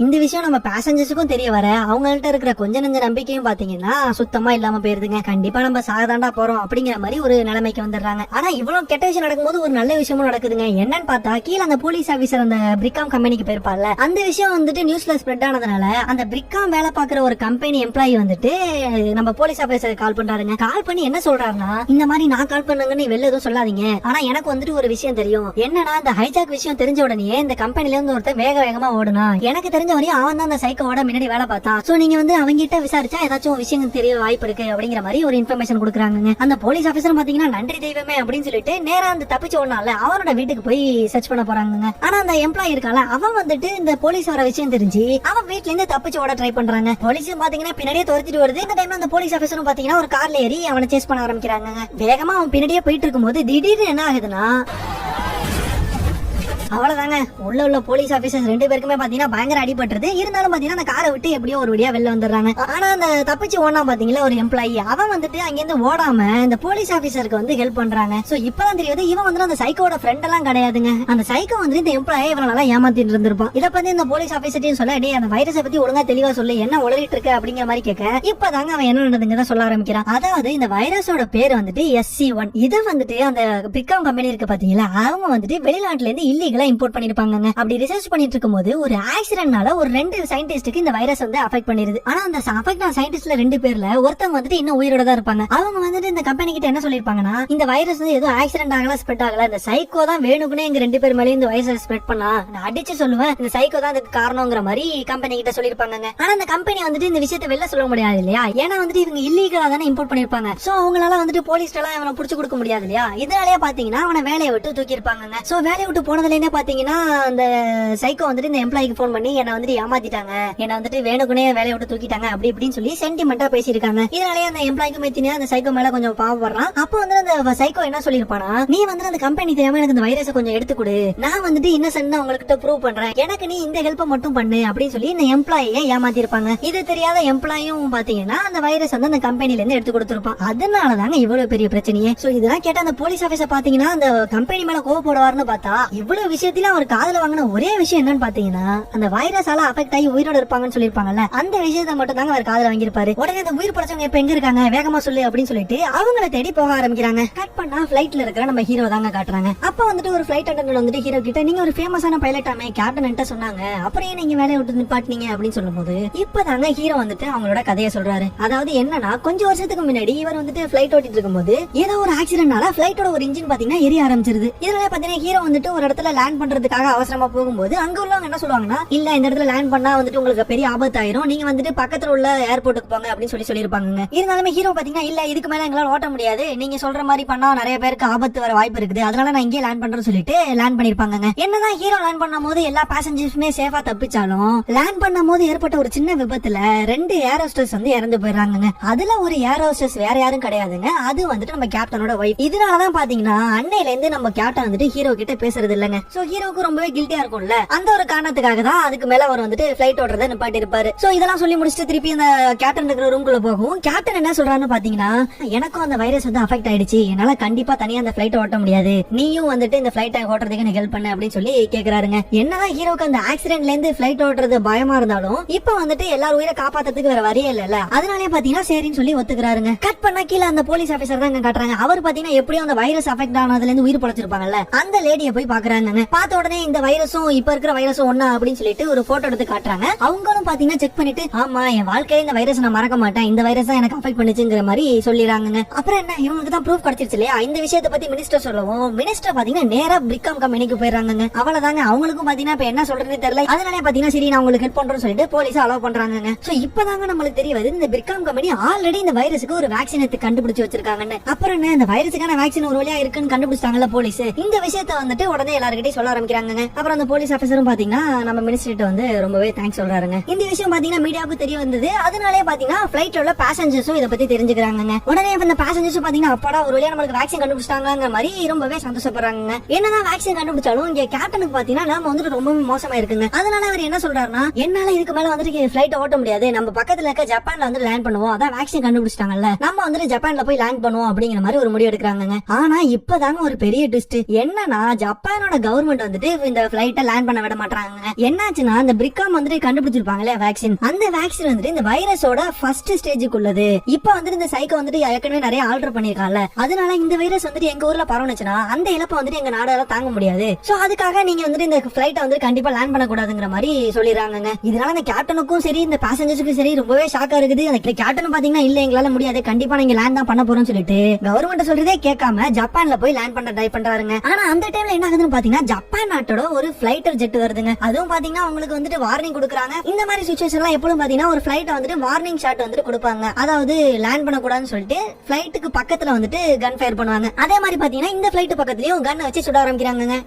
இந்த விஷயம் நம்ம பேசஞ்சர்ஸுக்கும் தெரிய வர அவங்கள்ட்ட இருக்கிற கொஞ்ச நெஞ்ச நம்பிக்கையும் பாத்தீங்கன்னா சுத்தமா இல்லாம போயிருதுங்க. கண்டிப்பா நம்ம சாகதாண்டா போறோம் அப்படிங்கிற மாதிரி ஒரு நிலைமைக்கு வந்துடுறாங்க. ஆனா இவ்வளவு கெட்ட விஷயம் நடக்கும்போது ஒரு நல்ல விஷயமும் நடக்குதுங்க. என்னன்னு பார்த்தா கீழே அந்த போலீஸ் ஆபீசர் அந்த பிரிக்காம் கம்பெனிக்கு போயிருப்பார்ல, அந்த விஷயம் வந்துட்டு நியூஸ்ல ஸ்ப்ரெட் ஆனதுனால அந்த பிரிக்காம் வேலை பாக்குற ஒரு கம்பெனி எம்ப்ளாயி வந்துட்டு நம்ம போலீஸ் ஆபீசர் கால் பண்றாருங்க. கால் பண்ணி என்ன சொல்றாருன்னா, இந்த மாதிரி நான் கால் பண்ணுங்கன்னு வெளில எதுவும் சொல்லாதீங்க, ஆனா எனக்கு வந்துட்டு ஒரு விஷயம் தெரியும். என்னன்னா இந்த ஹைஜாக் விஷயம் தெரிஞ்ச உடனே இந்த கம்பெனில இருந்து ஒருத்தர் வேக வேகமா ஓடுனா, எனக்கு தெரிஞ்ச வரையும் அவன் தான் அந்த சைக்கோட முன்னாடி வேலை பார்த்தான். சோ நீங்க வந்து அவங்க கிட்ட விசாரிச்சா ஏதாச்சும் விஷயம் தெரிய வாய்ப்பு இருக்கு அப்படிங்கிற மாதிரி ஒரு இன்ஃபர்மேஷன் கொடுக்குறாங்க. அந்த போலீஸ் ஆபீசர் பாத்தீங்கன்னா நன்றி தெய்வமே அப்படின்னு சொல்லிட்டு நேரா அந்த தப்பிச்சு ஓடனால அவனோட வீட்டுக்கு போய் சர்ச் பண்ண போறாங்க. ஆனா அந்த எம்ப்ளாயி இருக்கால, அவன் வந்துட்டு இந்த போலீஸ் வர விஷயம் தெரிஞ்சு அவன் வீட்ல இருந்து தப்பிச்சு ஓட ட்ரை பண்றாங்க. போலீஸும் பாத்தீங்கன்னா பின்னாடியே துரத்திட்டு வருது. இந்த டைம்ல அந்த போலீஸ் ஆபீசரும் பாத்தீங்கன்னா ஒரு கார்ல ஏறி அவனை சேஸ் பண்ண ஆரம்பிக்கிறாங்க. வேகமா அவன் பின்னாடியே போயிட்டு இருக்கும்போது திடீர்னு என்ன ஆகுதுன்னா, அவ்வளவுதாங்க, உள்ள போலீஸ் ஆபீசர்ஸ் ரெண்டு பேருக்குமே பாத்தீங்கன்னா பயங்கர அடிபட்டுருது. இருந்தாலும் பாத்தீங்கன்னா அந்த காரை விட்டு எப்படியோ ஒரு வழியா வெளில வந்துடுறாங்க. ஆனா அந்த தப்பிச்சு ஓடனா பாத்தீங்களா ஒரு எம்ப்ளாயி, அவன் வந்துட்டு அங்கிருந்து ஓடாம இந்த போலீஸ் ஆபீசருக்கு வந்து ஹெல்ப் பண்றாங்க. சோ இப்பதான் தெரியுது இவன் வந்து அந்த சைக்கோட ஃப்ரெண்ட் எல்லாம் கிடையாதுங்க. அந்த சைக்கோ வந்து இந்த எம்ப்ளாயை இவன் நல்லா ஏமாத்திட்டு இருந்திருப்பான். இதை பத்தி இந்த போலீஸ் ஆபீசர்ட்டையும் சொல்ல, டே அந்த வைரஸை பத்தி ஒழுங்கா தெளிவா சொல்லு, என்ன உளறிட்டு இருக்கு அப்படிங்கிற மாதிரி கேட்க, இப்பதாங்க அவன் என்ன நடந்துங்க சொல்ல ஆரம்பிக்கிறான். அதாவது இந்த வைரஸோட பேர் வந்துட்டு SC1. இதை வந்துட்டு அந்த பிரிக்காம் கம்பெனி இருக்கு பாத்தீங்களா, அவங்க வந்துட்டு வெளிநாட்டுல இருந்து இல்லீகலா இம்போர்ட் பண்ணிருப்பாங்க. அப்படி ரிசர்ச் பண்ணிட்டு இருக்கும்போது ஒரு ஆக்சிடென்ட்னால ஒரு 2 சயின்டிஸ்டுக்கு இந்த வைரஸ் வந்து அஃபெக்ட் பண்ணிருது. ஆனா அந்த அஃபெக்ட் ஆன சயின்டிஸ்ட்ல 2 பேர்ல ஒருத்தவங்க வந்துட்டு இன்னும் உயிரோட தான் இருப்பாங்க. அவங்க வந்துட்டு இந்த கம்பெனி கிட்ட என்ன சொல்லிருப்பாங்கன்னா, இந்த வைரஸ் வந்து ஏதோ ஆக்சிடென்ட் ஆகல ஸ்ப்ரெட் ஆகல, இந்த சைக்கோ தான் வேணுக்குனே எங்க 2 பேர் மேலே இந்த வைரஸ் ஸ்ப்ரெட் பண்ணா, நான் அடிச்சு சொல்லுவேன் இந்த சைக்கோ தான் அதுக்கு காரணம்ங்கிற மாதிரி கம்பெனி கிட்ட சொல்லிருப்பாங்க. ஆனா அந்த கம்பெனி வந்துட்டு இந்த விஷயத்தை வெளில சொல்ல முடியாது இல்லையா, ஏன்னா வந்துட்டு இவங்க இல்லீகலா தானே இம்போர்ட் பண்ணிருப்பாங்க. சோ அவங்களால வந்துட்டு போலீஸ் எல்லாம் அவனை புடிச்சு கொடுக்க முடியாது இல்லையா. இதனாலேயே பாத்தீங்கன்னா அவனை வேலையை விட்டு தூக்கி இருப்பாங்க. சோ வேலையை விட்டு போனதுல சீனே பாத்தீங்கன்னா அந்த சைக்கோ வந்துட்டு இந்த எம்ப்ளாய்க்கு போன் பண்ணி என்ன வந்துட்டு ஏமாத்திட்டாங்க, என்ன வந்துட்டு வேணுக்குனே வேலையை விட்டு தூக்கிட்டாங்க அப்படி இப்படின்னு சொல்லி சென்டிமெண்டா பேசியிருக்காங்க. இதனாலே அந்த எம்ப்ளாய்க்கு மெத்தினா அந்த சைக்கோ மேல கொஞ்சம் பாவப்படுறான். அப்போ வந்து அந்த சைக்கோ என்ன சொல்லிருப்பானா, நீ வந்து அந்த கம்பெனி தெரியாம எனக்கு இந்த வைரஸை கொஞ்சம் எடுத்து கொடு, நான் வந்துட்டு இன்னசென்ட் உங்ககிட்ட ப்ரூவ் பண்றேன், எனக்கு நீ இந்த ஹெல்ப் மட்டும் பண்ணு அப்படின்னு சொல்லி இந்த எம்ப்ளாயை ஏமாத்தி இருப்பாங்க. இது தெரியாத எம்ப்ளாயும் பாத்தீங்கன்னா அந்த வைரஸ் வந்து அந்த கம்பெனில இருந்து எடுத்து கொடுத்திருப்பான். அதனாலதாங்க இவ்வளவு பெரிய பிரச்சனையே. சோ இதெல்லாம் கேட்ட அந்த போலீஸ் ஆபீசர் பாத்தீங்கன்னா அந்த கம்பெனி மேல கோவப்படுவாருன்னு பார்த்தா இவ்வளவு விஷயத்தில அவர் காதுல வாங்கின ஒரே விஷயம் என்னன்னு பாத்தீங்கன்னா அந்த வைரஸால அஃபெக்ட் ஆகி உயிரோட இருப்பாங்கன்னு சொல்லிருப்பாங்கல்ல, அந்த விஷயத்தை மட்டும் தாங்க அவர் காதுல வாங்கியிருப்பாரு. உடனே அந்த உயிர் படைச்சவங்க இப்ப எங்க இருக்காங்க வேகமா சொல்லு அப்படின்னு சொல்லிட்டு அவங்கள தேடி போக ஆரம்பிக்கிறாங்க. கட் பண்ணா பிளைட்ல இருக்கிற நம்ம ஹீரோ தாங்க காட்டுறாங்க. அப்ப வந்துட்டு ஒரு பிளைட் அட்டெண்டன்ட் வந்துட்டு ஹீரோ கிட்ட, நீங்க ஒரு ஃபேமஸான பைலட்டாமே கேப்டன் என்கிட்ட சொன்னாங்க, அப்புறம் ஏன் நீங்க வேலையை விட்டு நிப்பாட்டினீங்க அப்படின்னு சொல்லும்போது இப்பதாங்க ஹீரோ வந்துட்டு அவங்களோட கதையை சொல்றாரு. அதாவது என்னன்னா கொஞ்சம் வருஷத்துக்கு முன்னாடி இவர் வந்துட்டு பிளைட் ஓட்டிட்டு இருக்கும்போது ஏதோ ஒரு ஆக்சிடென்ட்னால பிளைட்டோட ஒரு இன்ஜின் பாத்தீங்கன்னா எரிய ஆரம்பிச்சிருது. இதனால பாத்தீங்கன்னா ஹீரோ வந்துட்டு ஒரு இடத்துல லேண்ட் பண்றதுக்காக அவசரமா போகும்போது அங்க உள்ளவங்க என்ன சொல்லுவாங்கன்னா, இல்ல இந்த இடத்துல லேண்ட் பண்ணா வந்துட்டு உங்களுக்கு பெரிய ஆபத்து ஆயிரும், நீங்க வந்துட்டு பக்கத்துல உள்ள ஏர்போர்ட்டுக்கு போங்க அப்படின்னு சொல்லிருப்பாங்க. இருந்தாலுமே ஹீரோ பாத்தீங்கன்னா இல்ல இதுக்கு மேல எங்களால ஓட்ட முடியாது, நீங்க சொல்ற மாதிரி பண்ணா நிறைய பேருக்கு ஆபத்து வர வாய்ப்பு இருக்குது, அதனால நான் இங்கே லேண்ட் பண்றேன்னு சொல்லிட்டு லேண்ட் பண்ணிருப்பாங்க. என்னதான் ஹீரோ லேண்ட் பண்ணும் போது எல்லா பேசஞ்சர்ஸுமே சேஃபா தப்பிச்சாலும் லேண்ட் பண்ணும் போது ஏற்பட்ட ஒரு சின்ன விபத்துல 2 ஏர் ஹோஸ்டர்ஸ் வந்து இறந்து போயிடுறாங்க. அதுல ஒரு ஏர் ஹோஸ்டர்ஸ் வேற யாரும் கிடையாதுங்க, அது வந்துட்டு நம்ம கேப்டனோட வைஃப். இதனாலதான் பாத்தீங்கன்னா அன்னையில இருந்து நம்ம கேப்டன் வந்துட்டு ஹீரோ கிட்ட பேசுறது இல்லங்க. சோ ஹீரோக்கு ரொம்பவே கில்ட்டியா இருக்கும்ல, அந்த ஒரு காரணத்துக்காக தான் அதுக்கு மேல அவர் வந்துட்டு பிளைட் ஓட்டுறதை நிப்பாட்டி இருப்பாரு. சோ இதெல்லாம் சொல்லி முடிச்சுட்டு திருப்பி அந்த கேப்டன் இருக்கிற ரூம்குள்ள போகும். கேப்டன் என்ன சொல்றான்னு பாத்தீங்கன்னா, எனக்கும் அந்த வைரஸ் வந்து அஃபெக்ட் ஆயிடுச்சு, என்னால கண்டிப்பா தனியா அந்த பிளைட் ஓட்ட முடியாது, நீயும் வந்துட்டு இந்த பிளைட் ஓட்டுறதுக்கு எனக்கு ஹெல்ப் பண்ணு அப்படின்னு சொல்லி கேக்குறாருங்க. என்னதான் ஹீரோக்கு அந்த ஆக்சிடென்ட்ல இருந்து பிளைட் ஓட்டுறது பயமா இருந்தாலும் இப்ப வந்துட்டு எல்லாரும் உயிரை காப்பாத்துறதுக்கு வேற வழியே இல்ல, அதனாலே பாத்தீங்கன்னா சரின்னு சொல்லி ஒத்துக்கிறாருங்க. கட் பண்ணா கீழே அந்த போலீஸ் ஆபீசர் தான் காட்டுறாங்க. அவர் பாத்தீங்கன்னா எப்படியும் அந்த வைரஸ் அஃபெக்ட் ஆனதுல இருந்து உயிர் படைச்சிருப்பாங்கல்ல, அந்த லேடியை போய் பாக்குறாங்க. பார்த்த உடனே இந்த வைரஸும் இப்ப இருக்கிற வைரஸும் ஒண்ணா அப்படின்னு சொல்லிட்டு ஒரு போட்டோ எடுத்து காட்டுறாங்க. அவங்களும் பாத்தீங்கன்னா செக் பண்ணிட்டு, ஆமா என் வாழ்க்கையில இந்த வைரஸ் நான் மறக்க மாட்டேன், இந்த வைரஸ் தான் எனக்கு அஃபெக்ட் பண்ணுச்சுங்கிற மாதிரி சொல்லிடுறாங்க. அப்புறம் என்ன இவங்களுக்கு தான் ப்ரூஃப் கிடைச்சிருச்சு இல்லையா, இந்த விஷயத்தை பத்தி மினிஸ்டர் சொல்லவும் மினிஸ்டர் பாத்தீங்கன்னா நேரா பிரிகாம் கம்பெனிக்கு போயிடுறாங்க. அவ்வளவுதாங்க, அவங்களுக்கும் பாத்தீங்கன்னா இப்ப என்ன சொல்றதுன்னு தெரியல, அதனால பாத்தீங்கன்னா சரி நான் உங்களுக்கு ஹெல்ப் பண்றேன்னு சொல்லிட்டு போலீஸ் அலோவ் பண்றாங்க. சோ இப்பதாங்க நம்மளுக்கு தெரிய வருது இந்த பிரிகாம் கம்பெனி ஆல்ரெடி இந்த வைரஸுக்கு ஒரு வேக்சின் கண்டுபிடிச்சு வச்சிருக்காங்கன்னு. அப்புறம் என்ன இந்த வைரஸுக்கான வேக்சின் ஒரு வழியா இருக்குன்னு கண்டுபிடிச்சாங்கல்ல போலீஸ், இந்த விஷயத்தை வந்துட்டு உடனே எல்லாருக்கிட்டையும் சொல்ல ஆரம்பிக்கிறாங்க. அப்புறம் அந்த போலீஸ் ஆபீசரும் பாத்தீங்கன்னா நம்ம மினிஸ்டர் வந்து ரொம்பவே தேங்க்ஸ் சொல்றாருங்க. இந்த விஷயம் பாத்தீங்கன்னா மீடியாவுக்கு தெரிய வந்தது. அதனாலே பாத்தீங்கன்னா பிளைட்ல உள்ள பேசஞ்சர்ஸும் இதை பத்தி தெரிஞ்சுக்கிறாங்க. உடனே அந்த பேசஞ்சர்ஸும் பாத்தீங்கன்னா அப்பாடா ஒரு வழியா நம்மளுக்கு வேக்சின் கண்டுபிடிச்சாங்க மாதிரி ரொம்பவே சந்தோஷப்படுறாங்க. என்னதான் வேக்சின் கண்டுபிடிச்சாலும் இங்க கேப்டனுக்கு பாத்தீங்கன்னா நாம வந்துட்டு ரொம்பவே மோசமா இருக்குங்க. அதனால அவர் என்ன சொல்றாருன்னா, என்னால இதுக்கு மேல வந்துட்டு பிளைட் ஓட்ட முடியாது, நம்ம பக்கத்துல இருக்க ஜப்பான்ல வந்து லேண்ட் பண்ணுவோம், அதான் வேக்சின் கண்டுபிடிச்சிட்டாங்கல்ல, நம்ம வந்துட்டு ஜப்பான்ல போய் லேண்ட் பண்ணுவோம் அப்படிங்கிற மாதிரி ஒரு முடிவு எடுக்கிறாங்க. ஆனா இப்பதாங்க ஒரு பெரிய ட்விஸ்ட் என்னன்னா, ஜப்பானோட கவர்மெண்ட் வந்துட்டு இந்த பிளைட்டை லேண்ட் பண்ண விட மாட்டாங்க. என்னாச்சுன்னா இந்த பிரிகாம் வந்துட்டு கண்டுபிடிச்சிருப்பாங்களே வேக்சின், அந்த வேக்சின் வந்துட்டு இந்த வைரஸோட ஃபர்ஸ்ட் ஸ்டேஜுக்கு உள்ளது. இப்ப வந்துட்டு இந்த சைக்கோ வந்துட்டு ஏற்கனவே நிறைய ஆல்டர் பண்ணிருக்காங்கல்ல, அதனால இந்த வைரஸ் வந்துட்டு எங்க ஊர்ல பரவணுச்சுன்னா அந்த இழப்பை வந்துட்டு எங்க நாடால தாங்க முடியாது. சோ அதுக்காக நீங்க வந்துட்டு இந்த பிளைட்டை வந்து கண்டிப்பா லேண்ட் பண்ண கூடாதுங்கிற மாதிரி சொல்லிடுறாங்க. இதனால இந்த கேப்டனுக்கும் சரி இந்த பேசஞ்சர்ஸுக்கும் சரி ரொம்பவே ஷாக்கா இருக்குது. அந்த கேப்டன் பாத்தீங்கன்னா இல்ல எங்களால முடியாது, கண்டிப்பா நீங்க லேண்ட் தான் பண்ண போறோம்னு சொல்லிட்டு கவர்மெண்ட் சொல்றதே கேட்காம ஜப்பான்ல போய் லேண்ட் பண்ண ட்ரை பண்றாருங்க. ஆனா அந்த டைம்ல என்ன ஆகுதுன்னு பாத்தீங்கன்னா ஜப்பான் நாட்டோட ஒரு ஃபிளைட்டர் ஜெட் வருதுங்க. அதுவும் பாத்தீங்கன்னா உங்களுக்கு வந்துட்டு வார்னிங் கொடுக்குறாங்க. இந்த மாதிரி சிச்சுவேஷன் எல்லாம் எப்பவும் பாத்தீங்கன்னா ஒரு ஃபிளைட் வந்துட்டு வார்னிங் ஷாட் வந்துட்டு கொடுப்பாங்க, அதாவது லேண்ட் பண்ண கூடாதுன்னு சொல்லிட்டு ஃபிளைட்டுக்கு பக்கத்துல வந்துட்டு கன் ஃபயர் பண்ணுவாங்க. அதே மாதிரி பாத்தீங்கன்னா இந்த ஃபிளைட் பக்கத்துலயும் கன் வச்சு சுட ஆரம்பிக்கிறாங்க.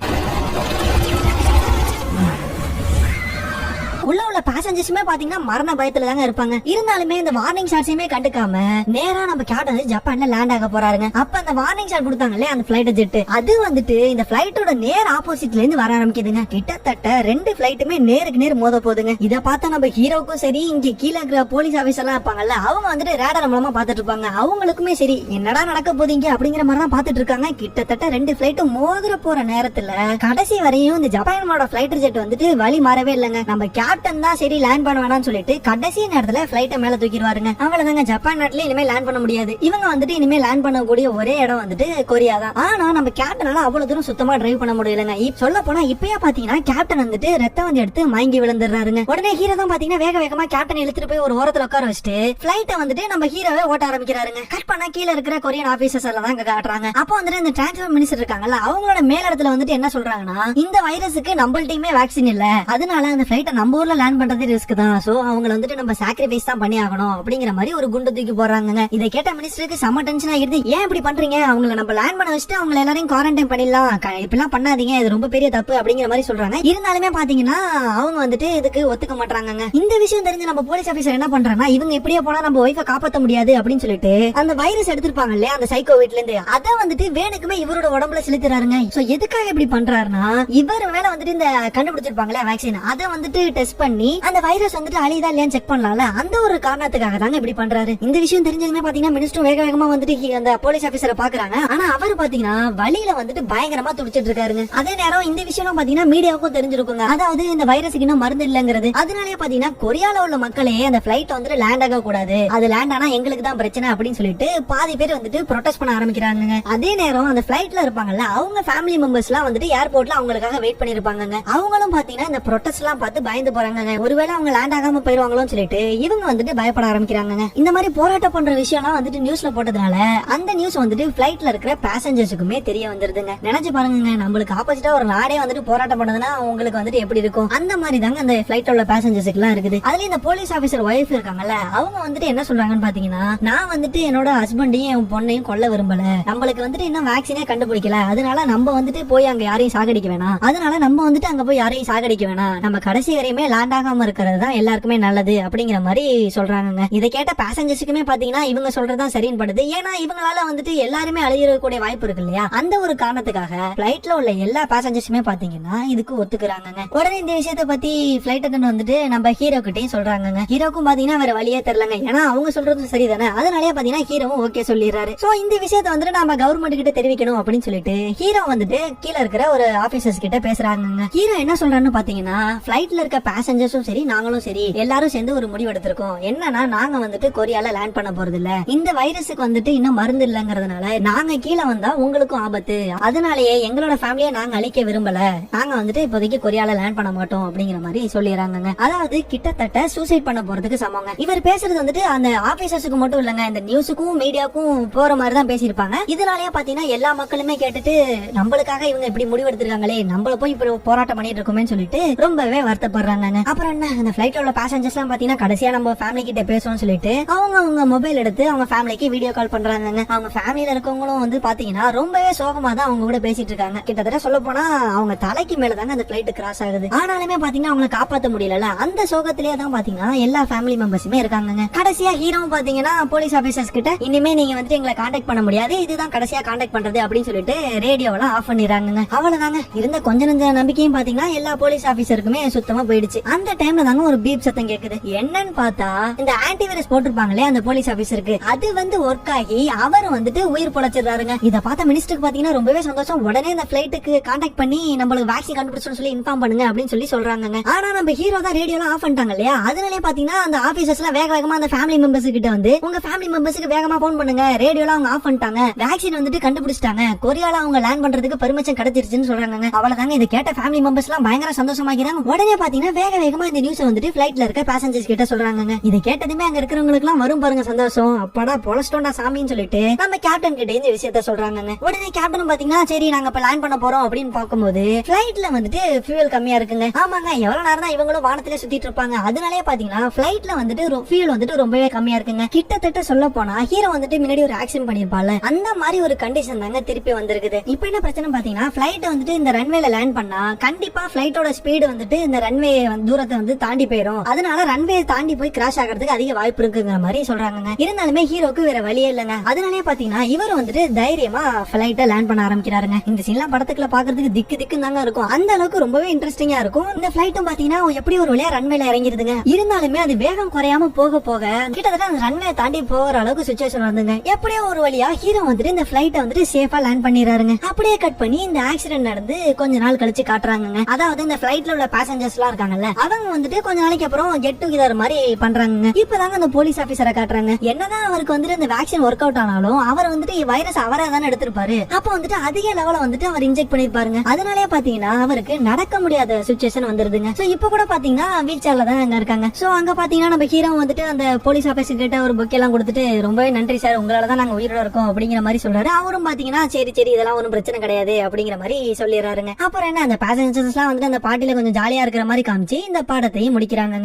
உள்ள உள்ள பேசஞ்சர்ஸுமே பாத்தீங்கன்னா மரண பயத்துல தாங்க இருப்பாங்க. இருந்தாலுமே இந்த வார்னிங் ஷாட்ஸையுமே கண்டுக்காம நேரா நம்ம கேப்டன் ஜப்பான்ல லேண்ட் ஆக போறாருங்க. அப்ப அந்த வார்னிங் ஷாட் கொடுத்தாங்கல்ல அந்த ஃபிளைட் ஜெட், அது வந்துட்டு இந்த ஃபிளைட்டோட நேர் ஆப்போசிட்ல இருந்து வர ஆரம்பிக்குதுங்க. கிட்டத்தட்ட 2 ஃபிளைட்டுமே நேருக்கு நேர் மோத போகுதுங்க. இத பார்த்தா நம்ம ஹீரோக்கும் சரி இங்க கீழே இருக்கிற போலீஸ் ஆபீசர் எல்லாம் இருப்பாங்கல்ல, அவங்க வந்துட்டு ரேடார் மூலமா பாத்துட்டு இருப்பாங்க. அவங்களுக்குமே சரி என்னடா நடக்க போதீங்க அப்படிங்கிற மாதிரி தான் பாத்துட்டு இருக்காங்க. கிட்டத்தட்ட 2 ஃபிளைட்டும் மோதிர போற நேரத்துல கடைசி வரையும் இந்த ஜப்பானோட ஃபிளைட்டர் ஜெட் வந்துட்டு வழி மாறவே இல்லைங்க. நம்ம கேப்டன் தான் சரி லேண்ட் பண்ண வேணாம்னு சொல்லிட்டு கடைசி நேரத்துல ஃபிளைட்டை மேல தூக்கிடுவாருங்க. அவ்வளவுதாங்க, ஜப்பான் நாட்டுல இனிமே லேண்ட் பண்ண முடியாது. இவங்க வந்துட்டு இனிமே லேண்ட் பண்ணக்கூடிய ஒரே இடம் வந்துட்டு கொரியா தான். ஆனா நம்ம கேப்டனால அவ்வளவு தூரம் சுத்தமா டிரைவ் பண்ண முடியலங்க. சொல்ல போனா இப்பயே பாத்தீங்கன்னா கேப்டன் வந்துட்டு ரத்தம் வந்து எடுத்து மயங்கி விழுந்துடுறாருங்க. உடனே ஹீரோ தான் பாத்தீங்கன்னா வேக வேகமா கேப்டன் இழுத்துட்டு போய் ஒரு ஓரத்துல உட்கார வச்சுட்டு ஃபிளைட்டை வந்துட்டு நம்ம ஹீரோவே ஓட்ட ஆரம்பிக்கிறாருங்க. கட் பண்ணா கீழே இருக்கிற கொரியன் ஆபீசர்ஸ் எல்லாம் தான் காட்டுறாங்க. அப்போ வந்துட்டு இந்த டிரான்ஸ்போர்ட் மினிஸ்டர் இருக்காங்கல்ல, அவங்களோட மேலிடத்துல வந்துட்டு என்ன சொல்றாங்கன்னா, இந்த வைரஸுக்கு நம்மள்டையுமே வேக்சின் இல்ல, அதனால அந்த ஃபிளைட்டை நம்ம ஊர்ல ஊர்ல லேண்ட் பண்றது ரிஸ்க் தான், சோ அவங்க வந்துட்டு நம்ம சாக்ரிஃபைஸ் தான் பண்ணி ஆகணும் அப்படிங்கிற மாதிரி ஒரு குண்டு தூக்கி போறாங்க. இதை கேட்ட மினிஸ்டருக்கு செம டென்ஷன் ஆகிடுது. ஏன் இப்படி பண்றீங்க, அவங்கள நம்ம லேண்ட் பண்ண வச்சுட்டு அவங்க எல்லாரையும் குவாரண்டைன் பண்ணிடலாம், இப்பெல்லாம் பண்ணாதீங்க, இது ரொம்ப பெரிய தப்பு அப்படிங்கிற மாதிரி சொல்றாங்க. இருந்தாலுமே பாத்தீங்கன்னா அவங்க வந்துட்டு இதுக்கு ஒத்துக்க மாட்டாங்க. இந்த விஷயம் தெரிஞ்சு நம்ம போலீஸ் ஆபீசர் என்ன பண்றாங்கன்னா, இவங்க எப்படியே போனா நம்ம ஒய்ஃபை காப்பாற்ற முடியாது அப்படின்னு சொல்லிட்டு அந்த வைரஸ் எடுத்திருப்பாங்க இல்லையா அந்த சைக்கோ வீட்ல இருந்து, அதை வந்துட்டு வேணுக்குமே இவரோட உடம்புல செலுத்துறாருங்க. சோ எதுக்காக இப்படி பண்றாருன்னா, இவர் மேல வந்துட்டு இந்த கண்டுபிடிச்சிருப்பாங்களே வேக்சின், அதை வந்துட்டு டெஸ்ட் பண்ணி அந்த வைரஸ் வந்துட்டு அழியுதா இல்லையான்னு செக் பண்ணலாம்ல, அந்த ஒரு காரணத்துக்காக தாங்க இப்படி பண்றாரு. இந்த விஷயம் தெரிஞ்சதுமே பாத்தீங்கன்னா மினிஸ்டர் வேக வேகமா வந்துட்டு அந்த போலீஸ் ஆபீசரை பாக்குறாங்க. ஆனா அவர் பாத்தீங்கன்னா வழியில வந்துட்டு பயங்கரமா துடிச்சிட்டு இருக்காருங்க. அதே நேரம் இந்த விஷயம் பாத்தீங்கன்னா மீடியாவுக்கும் தெரிஞ்சிருக்குங்க, அதாவது இந்த வைரஸுக்கு இன்னும் மருந்து இல்லங்கிறது. அதனாலே பாத்தீங்கன்னா கொரியால உள்ள மக்களே அந்த பிளைட் வந்துட்டு லேண்ட் ஆக கூடாது, அது லேண்ட் ஆனா எங்களுக்கு தான் பிரச்சனை அப்படின்னு சொல்லிட்டு பாதி பேர் வந்துட்டு ப்ரொடெஸ்ட் பண்ண ஆரம்பிக்கிறாங்க. அதே நேரம் அந்த பிளைட்ல இருப்பாங்கல்ல அவங்க ஃபேமிலி மெம்பர்ஸ் எல்லாம் வந்துட்டு ஏர்போர்ட்ல அவங்களுக்காக வெயிட் பண்ணிருப்பாங்க. அவங்களும் பாத்தீங்கன்னா இந்த ப்ரொடெஸ்ட் எல்லாம் பார்த்து பயந்து போறாங்க, ஒருவேளை அவங்க லேண்ட் ஆகாம போயிருவாங்களோன்னு சொல்லிட்டு இவங்க வந்துட்டு பயப்பட ஆரம்பிக்கிறாங்க. இந்த மாதிரி போராட்டம் பண்ற விஷயம் எல்லாம் வந்துட்டு நியூஸ்ல போட்டதுனால அந்த நியூஸ் வந்துட்டு பிளைட்ல இருக்கிற பேசஞ்சர்ஸுக்குமே தெரிய வந்துருதுங்க. நினைச்சு பாருங்க, நம்மளுக்கு ஆப்போசிட்டா ஒரு நாடே வந்துட்டு போராட்டம் பண்ணதுன்னா உங்களுக்கு வந்துட்டு எப்படி இருக்கும், அந்த மாதிரி தாங்க அந்த பிளைட்ல உள்ள பேசஞ்சர்ஸ்க்கு எல்லாம் இருக்குது. அதுல இந்த போலீஸ் ஆபீசர் ஒய்ஃப் இருக்காங்கல்ல, அவங்க வந்துட்டு என்ன சொல்றாங்கன்னு பாத்தீங்கன்னா, நான் வந்துட்டு என்னோட ஹஸ்பண்டையும் என் பொண்ணையும் கொல்ல விரும்பல, நம்மளுக்கு வந்துட்டு இன்னும் வேக்சினே கண்டுபிடிக்கல, அதனால நம்ம வந்துட்டு போய் அங்க யாரையும் சாகடிக்க வேணாம், அதனால நம்ம வந்துட்டு அங்க போய் யாரையும் சாகடிக்க வேணாம், நம்ம கடைசி வரையுமே லேண்ட் ஆகாம இருக்கிறது தான் எல்லாருக்குமே நல்லது அப்படிங்கிற மாதிரி சொல்றாங்க. இதை கேட்ட பேசஞ்சர்ஸுக்குமே பாத்தீங்கன்னா இவங்க சொல்றதுதான் சரின்னு படுது. ஏன்னா இவங்களால வந்துட்டு எல்லாருமே அழியக்கூடிய வாய்ப்பு இருக்கு இல்லையா, அந்த ஒரு காரணத்துக்காக பிளைட்ல உள்ள எல்லா பேசஞ்சர்ஸுமே பாத்தீங்கன்னா இதுக்கு ஒத்துக்குறாங்க. உடனே இந்த விஷயத்தை பத்தி பிளைட் அட்டெண்டன்ட் வந்துட்டு நம்ம ஹீரோ கிட்டையும் சொல்றாங்க. ஹீரோக்கும் பாத்தீங்கன்னா வேற வழியே தெரியலங்க, ஏன்னா அவங்க சொல்றது சரிதானே, அதனாலே பாத்தீங்கன்னா ஹீரோவும் ஓகே சொல்லிடுறாரு. சோ இந்த விஷயத்தை வந்துட்டு நம்ம கவர்மெண்ட் கிட்ட தெரிவிக்கணும் அப்படின்னு சொல்லிட்டு ஹீரோ வந்துட்டு கீழே இருக்கிற ஒரு ஆபீசர்ஸ் கிட்ட பேசுறாங்க. ஹீரோ என்ன சொல்றான்னு பாத்தீங்கன்னா, பிளைட்ல இருக்க பேசஞ்சர்ஸும் சரி நாங்களும் சரி எல்லாரும் சேர்ந்து ஒரு முடிவு எடுத்திருக்கோம். என்னன்னா நாங்க வந்துட்டு கொரியால லேண்ட் பண்ண போறது இல்ல, இந்த வைரஸுக்கு வந்துட்டு இன்னும் மருந்து இல்லங்கிறதுனால நாங்க கீழே வந்தா உங்களுக்கும் ஆபத்து, அதனாலேயே எங்களோட ஃபேமிலியை நாங்க அழிக்க விரும்பல, நாங்க வந்துட்டு இப்போதைக்கு கொரியால லேண்ட் பண்ண மாட்டோம் அப்படிங்கிற மாதிரி சொல்லிடுறாங்க. அதாவது கிட்டத்தட்ட சூசைட் பண்ண போறதுக்கு சமங்க. இவர் பேசுறது வந்துட்டு அந்த ஆபீசர்ஸுக்கு மட்டும் இல்லங்க, இந்த நியூஸுக்கும் மீடியாவுக்கும் போற மாதிரி தான் பேசியிருப்பாங்க. இதனாலேயே பாத்தீங்கன்னா எல்லா மக்களுமே கேட்டுட்டு நம்மளுக்காக இவங்க இப்படி முடிவு எடுத்திருக்காங்களே, நம்மள போய் இப்ப போராட்டம் பண்ணிட்டு இருக்கோமே சொல்லிட்டு ரொம்பவே வருத்தப்படுறாங்க. அப்புறம் என்ன, அந்த பிளைட்ல உள்ள பேசஞ்சர்ஸ் எல்லாம் பாத்தீங்கன்னா கடைசியா நம்ம ஃபேமிலி கிட்ட பேசணும்னு சொல்லிட்டு அவங்க மொபைல் எடுத்து அவங்க ஃபேமிலிக்கு வீடியோ கால் பண்றாங்க. அவங்க ஃபேமிலியில இருக்கவங்களும் வந்து பாத்தீங்கன்னா ரொம்பவே சோகமா தான் அவங்க கூட பேசிட்டு இருக்காங்க. கிட்டத்தட்ட சொல்ல போனா அவங்க தலைக்கு மேலதாங்க அந்த பிளைட் கிராஸ் ஆகுது. ஆனாலுமே பாத்தீங்கன்னா அவங்களை காப்பாத்த முடியல, அந்த சோகத்திலேயே தான் பாத்தீங்கன்னா எல்லா ஃபேமிலி மெம்பர்ஸுமே இருக்காங்க. கடைசியா ஹீரோவும் பாத்தீங்கன்னா போலீஸ் ஆபீசர்ஸ் கிட்ட இனிமே நீங்க வந்துட்டு எங்களை கான்டாக்ட் பண்ண முடியாது, இதுதான் கடைசியா கான்டாக்ட் பண்றது அப்படின்னு சொல்லிட்டு ரேடியோவெல்லாம் ஆஃப் பண்ணிடுறாங்க. அவ்வளவுதாங்க, இருந்த கொஞ்ச நெஞ்ச நம்பிக்கையும் பாத்தீங்கன்னா எல்லா போலீஸ் ஆபீசருக்குமே சுத்தமா போயிடுச்சு. அந்த டைம்ல தாங்க ஒரு பீப் சத்தம் கேக்குது. என்னன்னு பார்த்தா இந்த ஆன்டிவைரஸ் போட்டிருப்பாங்களே அந்த போலீஸ் ஆபீசருக்கு, அது வந்து ஒர்க் ஆகி அவர் வந்துட்டு உயிர் பொழைச்சிடுறாருங்க. இத பார்த்த மினிஸ்டருக்கு பாத்தீங்கன்னா ரொம்பவே சந்தோஷம். உடனே இந்த பிளைட்டுக்கு கான்டாக்ட் பண்ணி நம்மளுக்கு வேக்சின் கண்டுபிடிச்சு சொல்லி இன்ஃபார்ம் பண்ணுங்க அப்படின்னு சொல்லி சொல்றாங்க. ஆனா நம்ம ஹீரோ தான் ரேடியோல ஆஃப் பண்ணிட்டாங்க இல்லையா, அதனாலே பாத்தீங்கன்னா அந்த ஆபீசர்ஸ் எல்லாம் வேக வேகமா அந்த ஃபேமிலி மெம்பர்ஸ் கிட்ட வந்து உங்க ஃபேமிலி மெம்பர்ஸ்க்கு வேகமா போன் பண்ணுங்க, ரேடியோல அவங்க ஆஃப் பண்ணிட்டாங்க, வேக்சின் வந்துட்டு கண்டுபிடிச்சிட்டாங்க, கொரியால அவங்க லேண்ட் பண்றதுக்கு பெர்மிஷன் கிடைச்சிருச்சுன்னு சொல்றாங்க. அவ்வளவுதாங்க, இதை கேட்ட ஃபேமிலி மெம்பர்ஸ் எல்லாம் பயங்கர சந்தோஷமாகிறாங்க. உடனே பாத்தீங்கன்னா வேக வேகமா இந்த நியூஸ் வந்துட்டு பிளைட்ல இருக்க பேசஞ்சர்ஸ் கிட்ட சொல்றாங்க. இதை கேட்டதுமே அங்க இருக்கிறவங்களுக்கு எல்லாம் வரும் பாருங்க சந்தோஷம், அப்பாடா பொலஸ்டோண்டா சாமின்னு சொல்லிட்டு நம்ம கேப்டன் கிட்ட இந்த விஷயத்த சொல்றாங்க. உடனே கேப்டன் பாத்தீங்கன்னா சரி நாங்க இப்ப லேண்ட் பண்ண போறோம் அப்படின்னு பாக்கும்போது பிளைட்ல வந்துட்டு ஃபியூல் கம்மியா இருக்குங்க. ஆமாங்க, எவ்வளவு நேரம் தான் இவங்களும் வானத்திலே சுத்திட்டு இருப்பாங்க, அதனாலே பாத்தீங்கன்னா பிளைட்ல வந்துட்டு ஃபியூல் வந்துட்டு ரொம்பவே கம்மியா இருக்குங்க. கிட்டத்தட்ட சொல்ல போனா ஹீரோ வந்துட்டு முன்னாடி ஒரு ஆக்சிடென்ட் பண்ணிருப்பால, அந்த மாதிரி ஒரு கண்டிஷன் தாங்க திருப்பி வந்திருக்குது. இப்ப என்ன பிரச்சனை பாத்தீங்கன்னா, பிளைட் வந்துட்டு இந்த ரன்வேல லேண்ட் பண்ணா கண்டிப்பா பிளைட்டோட ஸ்பீடு வந்துட்டு இந்த ரன்வே தூரத்தை வந்து தாண்டி போயிடும், அதனால ரன்வே தாண்டி போய் கிராஷ் ஆகிறதுக்கு அதிக வாய்ப்பு இருக்குங்கிற மாதிரி சொல்றாங்க. இருந்தாலுமே ஹீரோக்கு வேற வழியே இல்லங்க. அதனாலே பாத்தீங்கன்னா இவர் வந்துட்டு தைரியமா பிளைட்ட லேண்ட் பண்ண ஆரம்பிக்கிறாருங்க. இந்த சீன்லாம் படத்துக்குள்ள பாக்குறதுக்கு திக்கு திக்கு தாங்க இருக்கும், அந்த அளவுக்கு ரொம்பவே இன்ட்ரெஸ்டிங்கா இருக்கும். இந்த பிளைட்டும் பாத்தீங்கன்னா எப்படி ஒரு வழியா ரன்வேல இறங்கிருதுங்க. இருந்தாலுமே அது வேகம் குறையாம போக போக கிட்டத்தட்ட அந்த ரன்வே தாண்டி போற அளவுக்கு சிச்சுவேஷன் வந்துங்க. எப்படியோ ஒரு வழியா ஹீரோ வந்துட்டு இந்த பிளைட்டை வந்துட்டு சேஃபா லேண்ட் பண்ணிடுறாருங்க. அப்படியே கட் பண்ணி இந்த ஆக்சிடென்ட் நடந்து கொஞ்ச நாள் கழிச்சு காட்டுறாங்க. அதாவது இந்த பிளைட்ல உள்ள பேசஞ்சர்ஸ் எல்லாம் இருக்காங்கல்ல, அவங்க வந்துட்டு கொஞ்ச நாளைக்கு அப்புறம் கெட் டுகெதர் மாதிரி பண்றாங்க. இப்பதாங்க அந்த போலீஸ் ஆபீசரை காட்டுறாங்க. என்னதான் அவருக்கு வந்துட்டு இந்த வேக்சின் ஒர்க் அவுட் ஆனாலும் அவர் வந்துட்டு வைரஸ் அவரே தானே எடுத்திருப்பாரு, அப்ப வந்துட்டு அதிக லெவல வந்துட்டு அவர் இன்ஜெக்ட் பண்ணிருப்பாருங்க. அதனாலே பாத்தீங்கன்னா அவருக்கு நடக்க முடியாத சிச்சுவேஷன் வந்துருதுங்க. சோ இப்ப கூட பாத்தீங்கன்னா வீல் சேர்ல தான் அங்க இருக்காங்க. சோ அங்க பாத்தீங்கன்னா நம்ம ஹீரோ வந்துட்டு அந்த போலீஸ் ஆபீசர் கிட்ட ஒரு புக் எல்லாம் கொடுத்துட்டு ரொம்பவே நன்றி சார், உங்களாலதான் நாங்க உயிரோட இருக்கோம் அப்படிங்கிற மாதிரி சொல்றாரு. அவரும் பாத்தீங்கன்னா சரி சரி இதெல்லாம் ஒன்னும் பிரச்சனை கிடையாது அப்படிங்கிற மாதிரி சொல்லிடுறாருங்க. அப்புறம் என்ன, அந்த பேசஞ்சர்ஸ் எல்லாம் வந்துட்டு அந்த பார்ட்டில கொஞ்சம் ஜாலியா இருக்கிற மாதிரி காமிச்சு ஆரம்பிச்சு இந்த பாடத்தையும் முடிக்கிறாங்க.